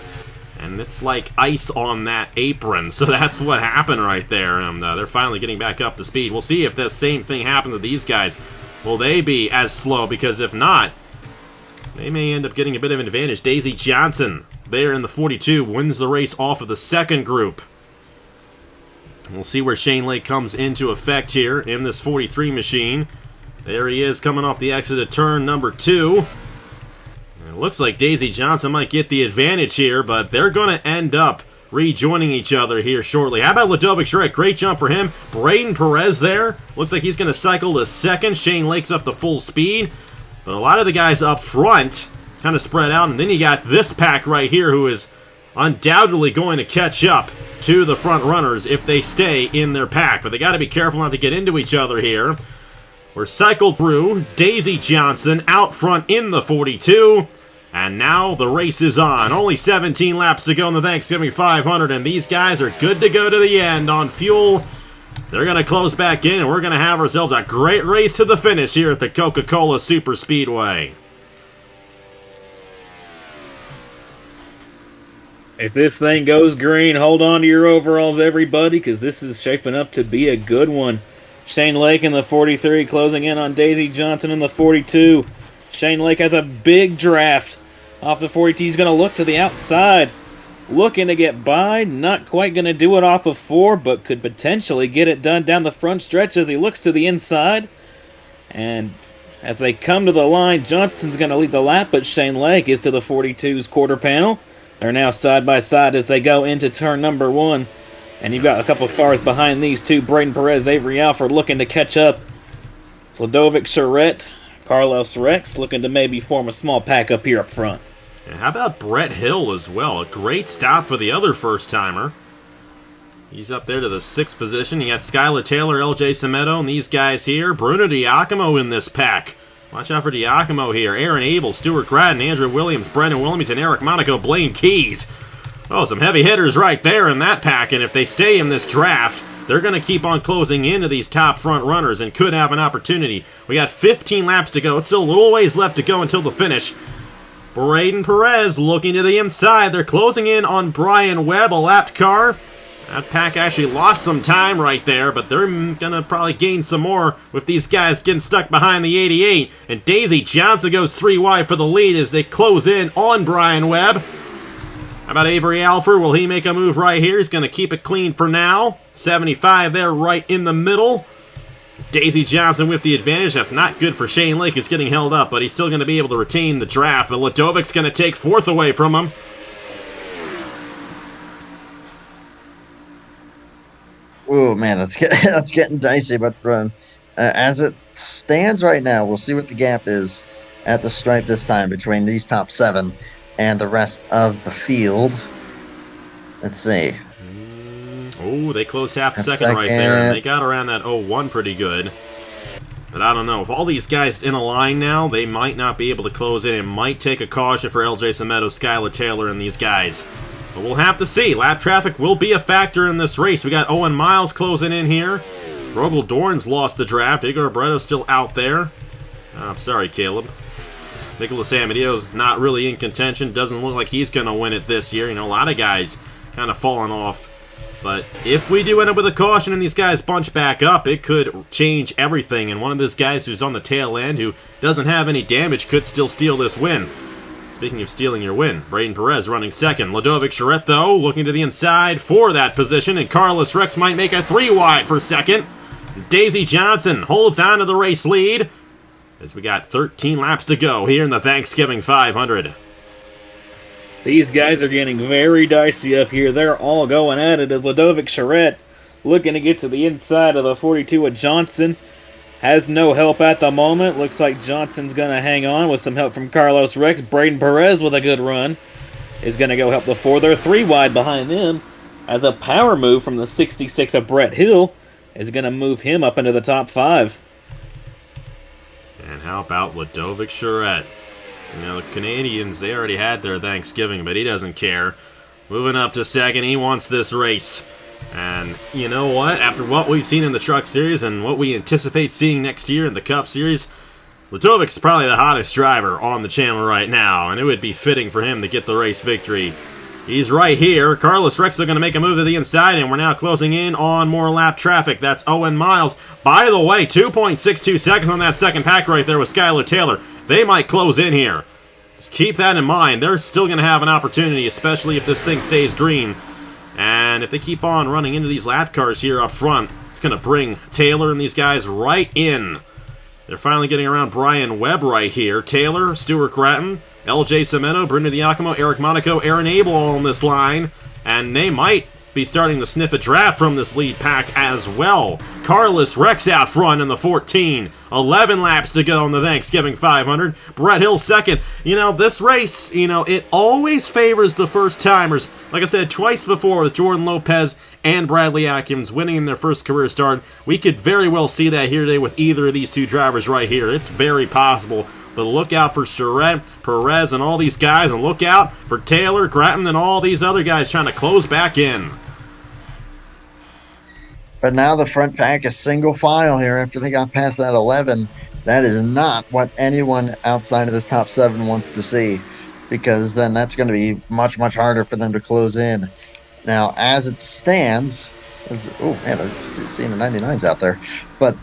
And it's like ice on that apron. So that's what happened right there. And they're finally getting back up to speed. We'll see if the same thing happens to these guys. Will they be as slow? Because if not, they may end up getting a bit of an advantage. Daisy Johnson there in the 42 wins the race off of the second group. We'll see where Shane Lake comes into effect here in this 43 machine. There he is coming off the exit of turn number 2. And it looks like Daisy Johnson might get the advantage here, but they're going to end up rejoining each other here shortly. How about Ludovic Shrek? Great jump for him. Braden Perez there. Looks like he's going to cycle to second. Shane Lake's up to full speed. But a lot of the guys up front kind of spread out. And then you got this pack right here who is undoubtedly going to catch up to the front runners if they stay in their pack. But they got to be careful not to get into each other here. We're cycled through. Daisy Johnson out front in the 42. And now the race is on. Only 17 laps to go in the Thanksgiving 500. And these guys are good to go to the end on fuel. They're going to close back in. And we're going to have ourselves a great race to the finish here at the Coca-Cola Superspeedway. If this thing goes green, hold on to your overalls, everybody, because this is shaping up to be a good one. Shane Lake in the 43, closing in on Daisy Johnson in the 42. Shane Lake has a big draft off the 42. He's going to look to the outside looking to get by. Not quite going to do it off of 4, but could potentially get it done down the front stretch as he looks to the inside. And as they come to the line, Johnson's going to lead the lap, but Shane Lake is to the 42's quarter panel. They're now side by side as they go into turn number 1. And you've got a couple of cars behind these two, Braden Perez, Avery Alford looking to catch up. Sladovic Charette, Carlos Rex looking to maybe form a small pack up here up front. And how about Brett Hill as well? A great stop for the other first-timer. He's up there to the 6th position. You got Skylar Taylor, LJ Semedo, and these guys here. Bruno Diacomo in this pack. Watch out for Diacomo here. Aaron Abel, Stuart Gratton, Andrew Williams, Brendan Williamson, Eric Monaco, Blaine Keys. Oh, some heavy hitters right there in that pack, and if they stay in this draft, they're going to keep on closing into these top front runners and could have an opportunity. We got 15 laps to go. It's still a little ways left to go until the finish. Braden Perez looking to the inside. They're closing in on Brian Webb, a lapped car. That pack actually lost some time right there, but they're going to probably gain some more with these guys getting stuck behind the 88. And Daisy Johnson goes 3 wide for the lead as they close in on Brian Webb. How about Avery Alford? Will he make a move right here? He's going to keep it clean for now. 75 there right in the middle. Daisy Johnson with the advantage. That's not good for Shane Lake, who's getting held up, but he's still going to be able to retain the draft. But Ladovic's going to take 4th away from him. Oh man, that's getting dicey. But as it stands right now, we'll see what the gap is at the stripe this time between these top 7 and the rest of the field. Let's see. Oh, they closed half a second right there, and they got around that 0-1 pretty good. But I don't know. If all these guys in a line now, they might not be able to close in. It might take a caution for LJ Semedo, Skylar Taylor, and these guys. But we'll have to see. Lap traffic will be a factor in this race. We got Owen Miles closing in here. Rogel Dorn's lost the draft. Igor Breto's still out there. I'm sorry, Caleb. Nicholas Amadio's not really in contention. Doesn't look like he's going to win it this year. You know, a lot of guys kind of falling off. But if we do end up with a caution and these guys bunch back up, it could change everything. And one of those guys who's on the tail end, who doesn't have any damage, could still steal this win. Speaking of stealing your win, Braden Perez running 2nd. Ladovic Charette, though, looking to the inside for that position. And Carlos Rex might make a 3 wide for 2nd. Daisy Johnson holds on to the race lead, as we got 13 laps to go here in the Thanksgiving 500. These guys are getting very dicey up here. They're all going at it as Ladovic Charette looking to get to the inside of the 42 of Johnson. Has no help at the moment. Looks like Johnson's going to hang on with some help from Carlos Rex. Braden Perez with a good run is going to go help the 4. They're 3 wide behind them as a power move from the 66 of Brett Hill is going to move him up into the top 5. And how about Ladovic Charette? You know, the Canadians, they already had their Thanksgiving, but he doesn't care. Moving up to 2nd, he wants this race. And you know what? After what we've seen in the Truck Series and what we anticipate seeing next year in the Cup Series, Ladovic's probably the hottest driver on the channel right now, and it would be fitting for him to get the race victory. He's right here. Carlos Rex are going to make a move to the inside, and we're now closing in on more lap traffic. That's Owen Miles. By the way, 2.62 seconds on that second pack right there with Skylar Taylor. They might close in here. Just keep that in mind. They're still going to have an opportunity, especially if this thing stays green. And if they keep on running into these lap cars here up front, it's going to bring Taylor and these guys right in. They're finally getting around Brian Webb right here. Taylor, Stuart Gratton, LJ Semedo, Bruno Diacomo, Eric Monaco, Aaron Abel all on this line. And they might be starting to sniff a draft from this lead pack as well. Carlos Rex out front in the 14. 11 laps to go in the Thanksgiving 500. Brett Hill 2nd. You know, this race, you know, it always favors the first-timers. Like I said twice before with Jordan Lopez and Bradley Atkins winning in their first career start. We could very well see that here today with either of these two drivers right here. It's very possible. But look out for Charette, Perez, and all these guys. And look out for Taylor, Gratton, and all these other guys trying to close back in. But now the front pack is single file here after they got past that 11. That is not what anyone outside of this top 7 wants to see, because then that's going to be much, much harder for them to close in. Now, as it stands, oh man, I'm seeing the 99s out there. But,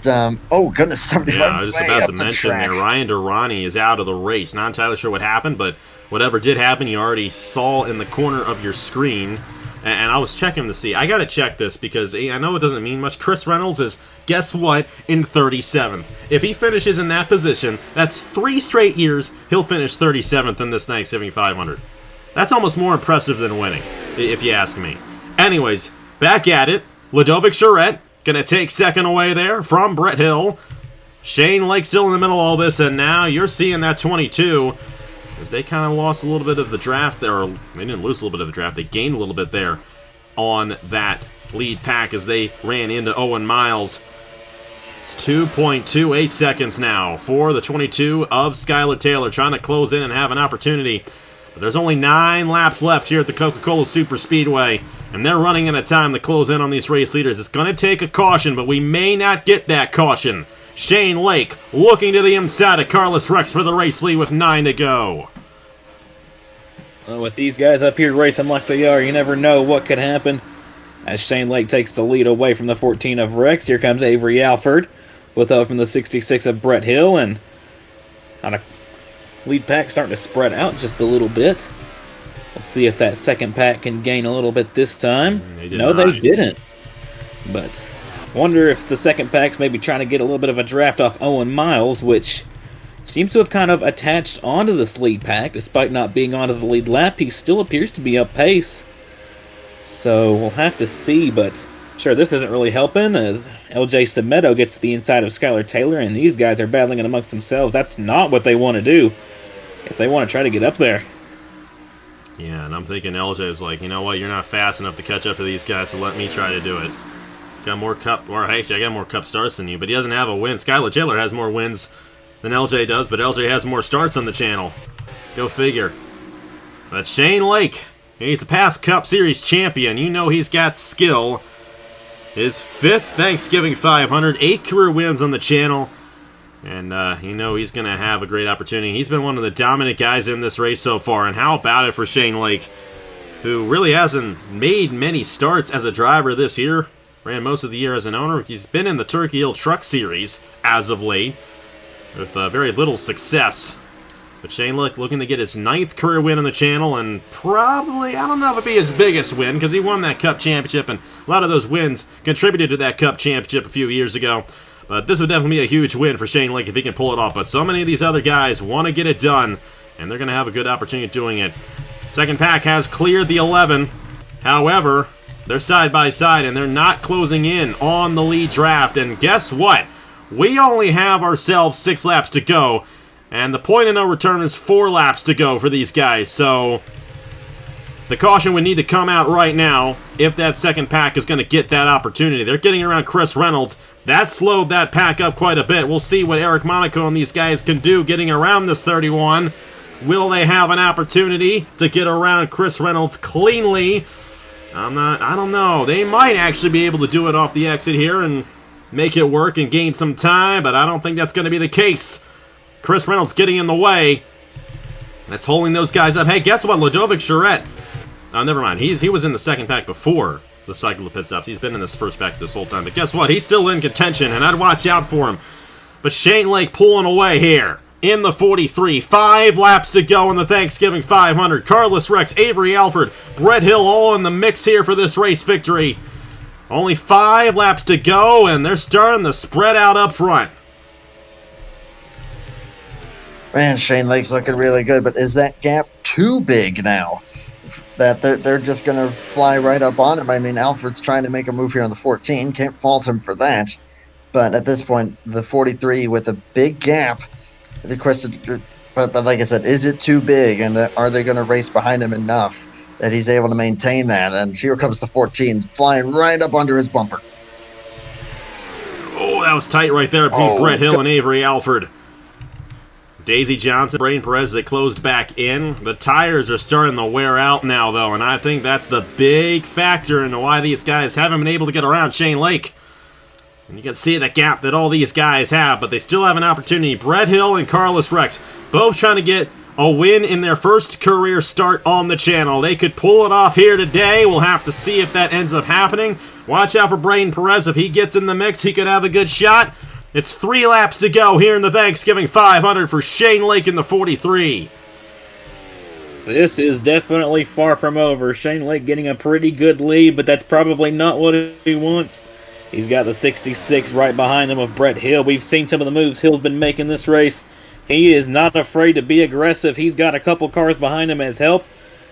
oh goodness, somebody I was just about to mention there, Ryan Durrani is out of the race. Not entirely sure what happened, but whatever did happen, you already saw in the corner of your screen. And I was checking to see. I got to check this because I know it doesn't mean much. Chris Reynolds is, guess what, in 37th. If he finishes in that position, that's 3 straight years he'll finish 37th in this Thanksgiving 500. That's almost more impressive than winning, if you ask me. Anyways, back at it. Ludovic Charette going to take second away there from Brett Hill. Shane Lake still in the middle of all this, and now you're seeing that 22. As they kind of lost a little bit of the draft there, or they didn't lose a little bit of the draft, they gained a little bit there on that lead pack as they ran into Owen Miles. It's 2.28 seconds now for the 22 of Skylar Taylor, trying to close in and have an opportunity. But there's only 9 laps left here at the Coca-Cola Superspeedway, and they're running out of time to close in on these race leaders. It's going to take a caution, but we may not get that caution. Shane Lake looking to the inside of Carlos Rex for the race lead with 9 to go. Well, with these guys up here racing like they are, you never know what could happen. As Shane Lake takes the lead away from the 14 of Rex, here comes Avery Alford with help from the 66 of Brett Hill, and on a lead pack starting to spread out just a little bit. We'll see if that second pack can gain a little bit this time. They didn't. But wonder if the second pack's maybe trying to get a little bit of a draft off Owen Miles, which seems to have kind of attached onto this lead pack. Despite not being onto the lead lap, he still appears to be up pace. So we'll have to see, but sure, this isn't really helping as LJ Semedo gets the inside of Skylar Taylor, and these guys are battling it amongst themselves. That's not what they want to do if they want to try to get up there. Yeah, and I'm thinking LJ is like, you know what, you're not fast enough to catch up to these guys, so let me try to do it. Got more cup, or actually, I got more cup starts than you, but he doesn't have a win. Skylar Taylor has more wins than LJ does, but LJ has more starts on the channel. Go figure. But Shane Lake, he's a past Cup Series champion. You know he's got skill. His 5th Thanksgiving 500, 8 career wins on the channel. And you know he's going to have a great opportunity. He's been one of the dominant guys in this race so far. And how about it for Shane Lake, who really hasn't made many starts as a driver this year. Ran most of the year as an owner. He's been in the Turkey Hill Truck Series as of late, with very little success. But Shane Lake looking to get his 9th career win on the channel, and probably, I don't know if it'd be his biggest win, because he won that Cup Championship, and a lot of those wins contributed to that Cup Championship a few years ago. But this would definitely be a huge win for Shane Lake if he can pull it off. But so many of these other guys want to get it done, and they're going to have a good opportunity of doing it. Second pack has cleared the 11. However, they're side by side, and they're not closing in on the lead draft. And guess what? We only have ourselves 6 laps to go, and the point of no return is 4 laps to go for these guys. So the caution would need to come out right now if that second pack is going to get that opportunity. They're getting around Chris Reynolds. That slowed that pack up quite a bit. We'll see what Eric Monaco and these guys can do getting around this 31. Will they have an opportunity to get around Chris Reynolds cleanly? I don't know. They might actually be able to do it off the exit here and make it work and gain some time, but I don't think that's going to be the case. Chris Reynolds getting in the way. That's holding those guys up. Hey, guess what? Ludovic Charette. Oh, never mind. He was in the second pack before the cycle of pit stops. He's been in this first pack this whole time. But guess what? He's still in contention, and I'd watch out for him. But Shane Lake pulling away here in the 43. 5 laps to go in the Thanksgiving 500. Carlos Rex, Avery Alford, Brett Hill all in the mix here for this race victory. Only 5 laps to go, and they're starting to spread out up front. Man, Shane Lake's looking really good, but is that gap too big now? That they're just going to fly right up on him? I mean, Alfred's trying to make a move here on the 14. Can't fault him for that. But at this point, the 43 with a big gap, the question, but like I said, is it too big? And are they going to race behind him enough that he's able to maintain that? And here comes the 14, flying right up under his bumper. Oh, that was tight right there. Beat Brett Hill and Avery Alford. Daisy Johnson, Braden Perez, they closed back in. The tires are starting to wear out now, though, and I think that's the big factor into why these guys haven't been able to get around Shane Lake. And you can see the gap that all these guys have, but they still have an opportunity. Brett Hill and Carlos Rex, both trying to get a win in their first career start on the channel. They could pull it off here today. We'll have to see if that ends up happening. Watch out for Braden Perez. If he gets in the mix, he could have a good shot. It's 3 laps to go here in the Thanksgiving 500 for Shane Lake in the 43. This is definitely far from over. Shane Lake getting a pretty good lead, but that's probably not what he wants. He's got the 66 right behind him of Brett Hill. We've seen some of the moves Hill's been making this race. He is not afraid to be aggressive. He's got a couple cars behind him as help.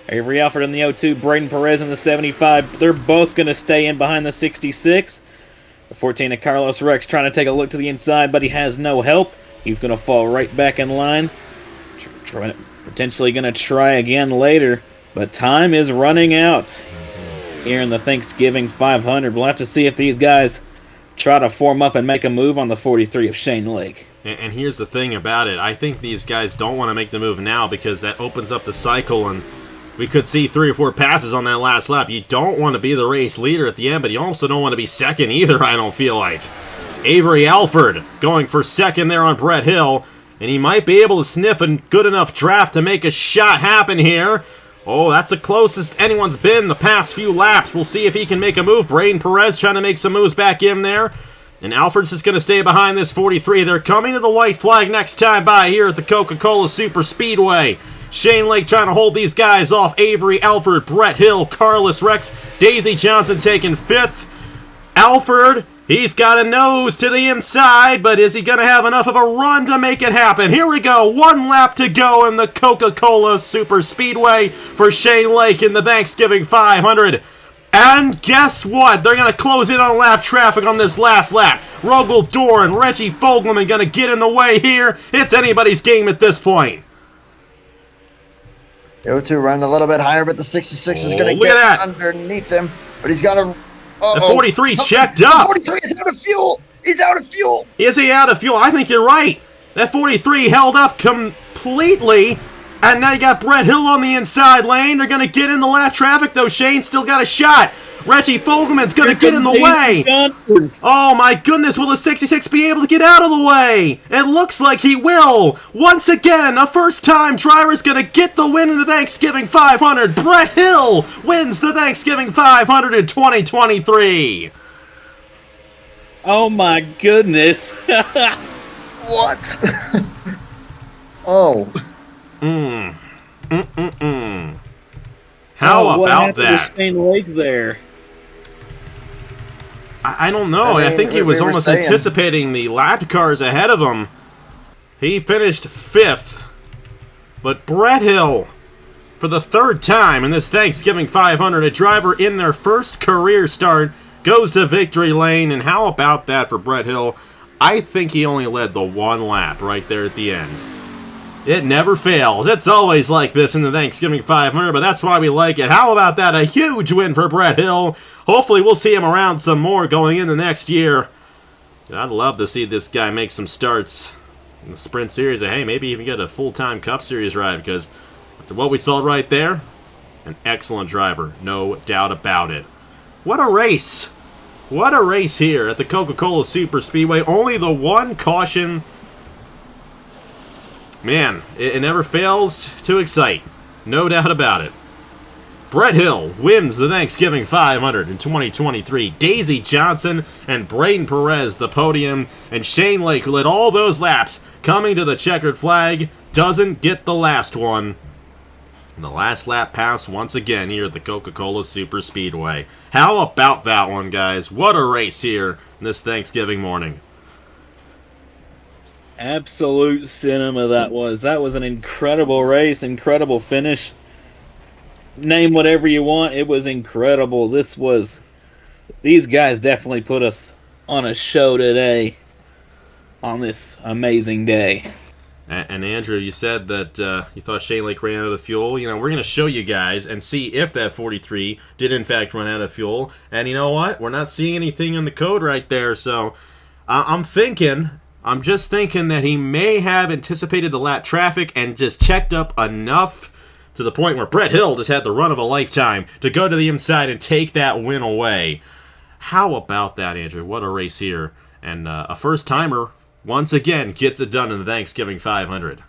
Avery Alford in the 02, Braden Perez in the 75. They're both going to stay in behind the 66. The 14 of Carlos Rex trying to take a look to the inside, but he has no help. He's going to fall right back in line. Potentially going to try again later, but time is running out here in the Thanksgiving 500. We'll have to see if these guys try to form up and make a move on the 43 of Shane Lake. And here's the thing about it. I think these guys don't want to make the move now because that opens up the cycle, and we could see 3 or 4 passes on that last lap. You don't want to be the race leader at the end, but you also don't want to be second either, I don't feel like. Avery Alford going for second there on Brett Hill. And he might be able to sniff a good enough draft to make a shot happen here. Oh, that's the closest anyone's been the past few laps. We'll see if he can make a move. Braden Perez trying to make some moves back in there. And Alfred's just going to stay behind this 43. They're coming to the white flag next time by here at the Coca-Cola Superspeedway. Shane Lake trying to hold these guys off. Avery Alford, Brett Hill, Carlos Rex, Daisy Johnson taking 5th. Alford, he's got a nose to the inside, but is he going to have enough of a run to make it happen? Here we go. 1 lap to go in the Coca-Cola Superspeedway for Shane Lake in the Thanksgiving 500. And guess what? They're going to close in on lap traffic on this last lap. Rogel Dorr and Reggie Fogelman going to get in the way here. It's anybody's game at this point. The 02 running a little bit higher, but the 66 is going to get underneath him. But he's got a... The 43 checked up. 43 is out of fuel. He's out of fuel. Is he out of fuel? I think you're right. That 43 held up completely. And now you got Brett Hill on the inside lane. They're going to get in the lap traffic, though. Shane's still got a shot. Reggie Fogelman's going to get in the way. Oh, my goodness. Will the 66 be able to get out of the way? It looks like he will. Once again, a first-time driver is going to get the win in the Thanksgiving 500. Brett Hill wins the Thanksgiving 500 in 2023. Oh, my goodness. What? Oh. How what about happened that? to Shane Lake there? I don't know. I think he was almost anticipating the lap cars ahead of him. He finished 5th. But Brett Hill, for the 3rd time in this Thanksgiving 500, a driver in their first career start, goes to victory lane. And how about that for Brett Hill? I think he only led the 1 lap right there at the end. It never fails. It's always like this in the Thanksgiving 500, but that's why we like it. How about that? A huge win for Brett Hill. Hopefully we'll see him around some more going into next year. I'd love to see this guy make some starts in the Sprint Series. Hey, maybe even get a full-time Cup Series ride, because after what we saw right there, an excellent driver, no doubt about it. What a race. What a race here at the Coca-Cola Superspeedway. Only the 1 caution. Man, it never fails to excite. No doubt about it. Brett Hill wins the Thanksgiving 500 in 2023. Daisy Johnson and Braden Perez the podium. And Shane Lake, who led all those laps, coming to the checkered flag, doesn't get the last one. And the last lap pass once again here at the Coca-Cola Superspeedway. How about that one, guys? What a race here this Thanksgiving morning. Absolute cinema that was. That was an incredible race, incredible finish. Name whatever you want, it was incredible. These guys definitely put us on a show today on this amazing day. And Andrew, you said that you thought Shane Lake ran out of fuel. You know, we're going to show you guys and see if that 43 did in fact run out of fuel. And you know what? We're not seeing anything in the code right there, so I'm just thinking that he may have anticipated the lap traffic and just checked up enough to the point where Brett Hill just had the run of a lifetime to go to the inside and take that win away. How about that, Andrew? What a race here. And a first-timer, once again, gets it done in the Thanksgiving 500.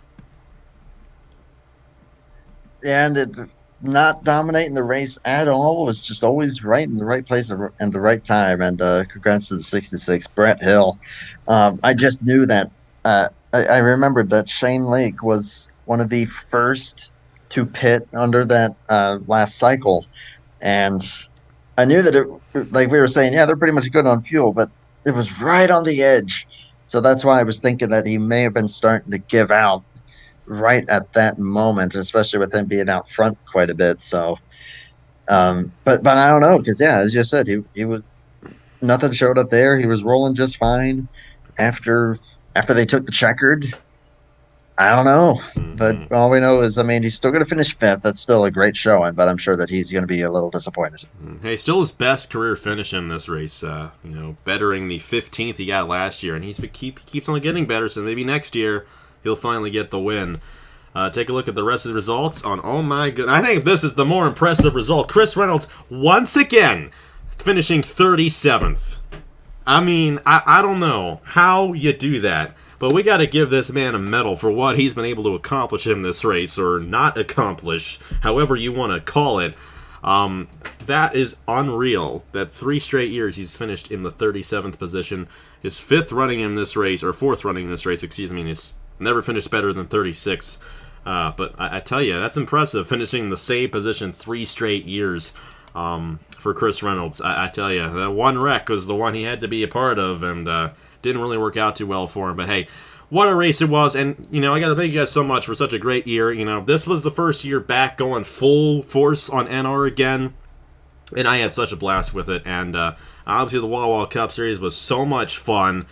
And it not dominating the race at all. It was just always right in the right place and the right time. And congrats to the 66, Brett Hill. I just knew that. I remembered that Shane Lake was one of the first to pit under that last cycle, and I knew that it, like we were saying, yeah, they're pretty much good on fuel, but it was right on the edge. So that's why I was thinking that he may have been starting to give out right at that moment, especially with him being out front quite a bit. So, but I don't know because yeah, as you said, he was nothing showed up there. He was rolling just fine after they took the checkered. I don't know, but Mhm. all we know is, I mean, he's still going to finish fifth. That's still a great showing, but I'm sure that he's going to be a little disappointed. Hey, still his best career finish in this race. Bettering the 15th he got last year, and he keeps on getting better. So maybe next year he'll finally get the win. Take a look at the rest of the results on. Oh my goodness, I think this is the more impressive result. Chris Reynolds once again finishing 37th. I mean, I don't know how you do that. But we got to give this man a medal for what he's been able to accomplish in this race, or not accomplish, however you want to call it. That is unreal. That 3 straight years he's finished in the 37th position. His 5th running in this race, or 4th running in this race, excuse me, and he's never finished better than 36th. But I tell you, that's impressive, finishing the same position 3 straight years for Chris Reynolds. I tell you, that one wreck was the one he had to be a part of, and didn't really work out too well for him. But hey, what a race it was. And, I got to thank you guys so much for such a great year. This was the first year back going full force on NR again. And I had such a blast with it. And obviously the Wawa Cup Series was so much fun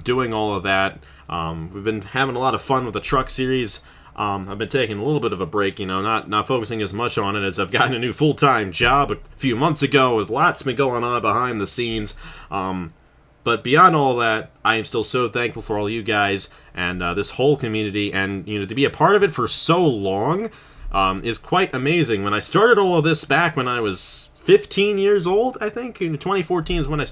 doing all of that. We've been having a lot of fun with the Truck Series. I've been taking a little bit of a break, not focusing as much on it as I've gotten a new full-time job a few months ago. Lots been going on behind the scenes. But beyond all that, I am still so thankful for all you guys and this whole community. And, to be a part of it for so long is quite amazing. When I started all of this back when I was 15 years old, I think, 2014 is when I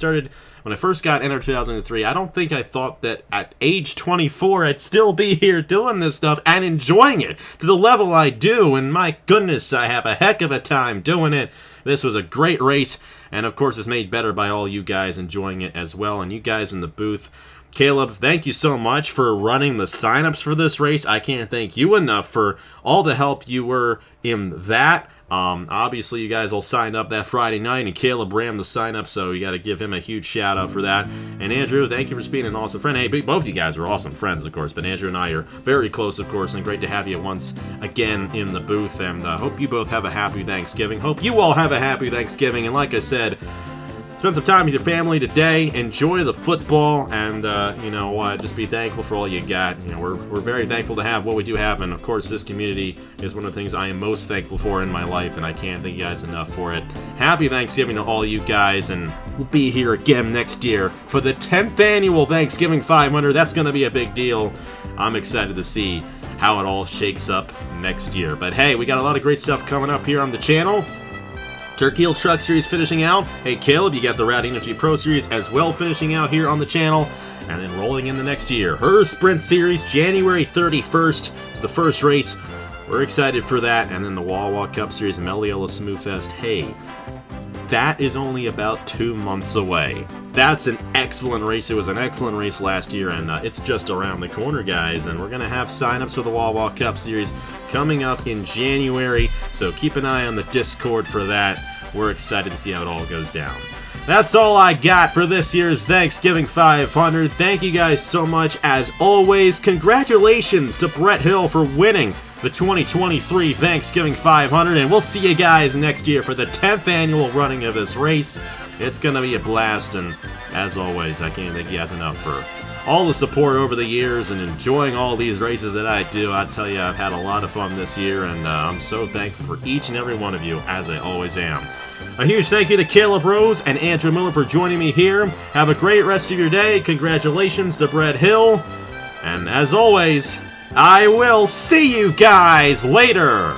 first got NR2003. I don't think I thought that at age 24 I'd still be here doing this stuff and enjoying it to the level I do. And my goodness, I have a heck of a time doing it. This was a great race, and of course it's made better by all you guys enjoying it as well, and you guys in the booth. Caleb, thank you so much for running the signups for this race. I can't thank you enough for all the help you were in that. Obviously, you guys all signed up that Friday night, and Caleb ran the sign up, so you got to give him a huge shout out for that. And Andrew, thank you for being an awesome friend. Hey, both you guys were awesome friends, of course, but Andrew and I are very close, of course, and great to have you once again in the booth. And hope you both have a happy Thanksgiving. Hope you all have a happy Thanksgiving. And like I said, spend some time with your family today. Enjoy the football, and just be thankful for all you got. We're very thankful to have what we do have, and of course, this community is one of the things I am most thankful for in my life, and I can't thank you guys enough for it. Happy Thanksgiving to all you guys, and we'll be here again next year for the 10th annual Thanksgiving 500. That's going to be a big deal. I'm excited to see how it all shakes up next year. But hey, we got a lot of great stuff coming up here on the channel. Turkey Hill Truck Series finishing out. Hey, Caleb, you got the Rad Energy Pro Series as well finishing out here on the channel. And then rolling in the next year. Her Sprint Series, January 31st is the first race. We're excited for that. And then the Wawa Cup Series and Meliella Smooth Fest. Hey, that is only about 2 months away. That's an excellent race. It was an excellent race last year, and it's just around the corner, guys. And we're going to have signups for the Wawa Cup Series coming up in January, so keep an eye on the Discord for that. We're excited to see how it all goes down. That's all I got for this year's Thanksgiving 500. Thank you guys so much, as always. Congratulations to Brett Hill for winning the 2023 Thanksgiving 500, and we'll see you guys next year for the 10th annual running of this race. It's going to be a blast, and as always, I can't thank you guys enough for all the support over the years and enjoying all these races that I do. I tell you, I've had a lot of fun this year, and I'm so thankful for each and every one of you, as I always am. A huge thank you to Caleb Rose and Andrew Miller for joining me here. Have a great rest of your day. Congratulations to Brett Hill. And as always, I will see you guys later.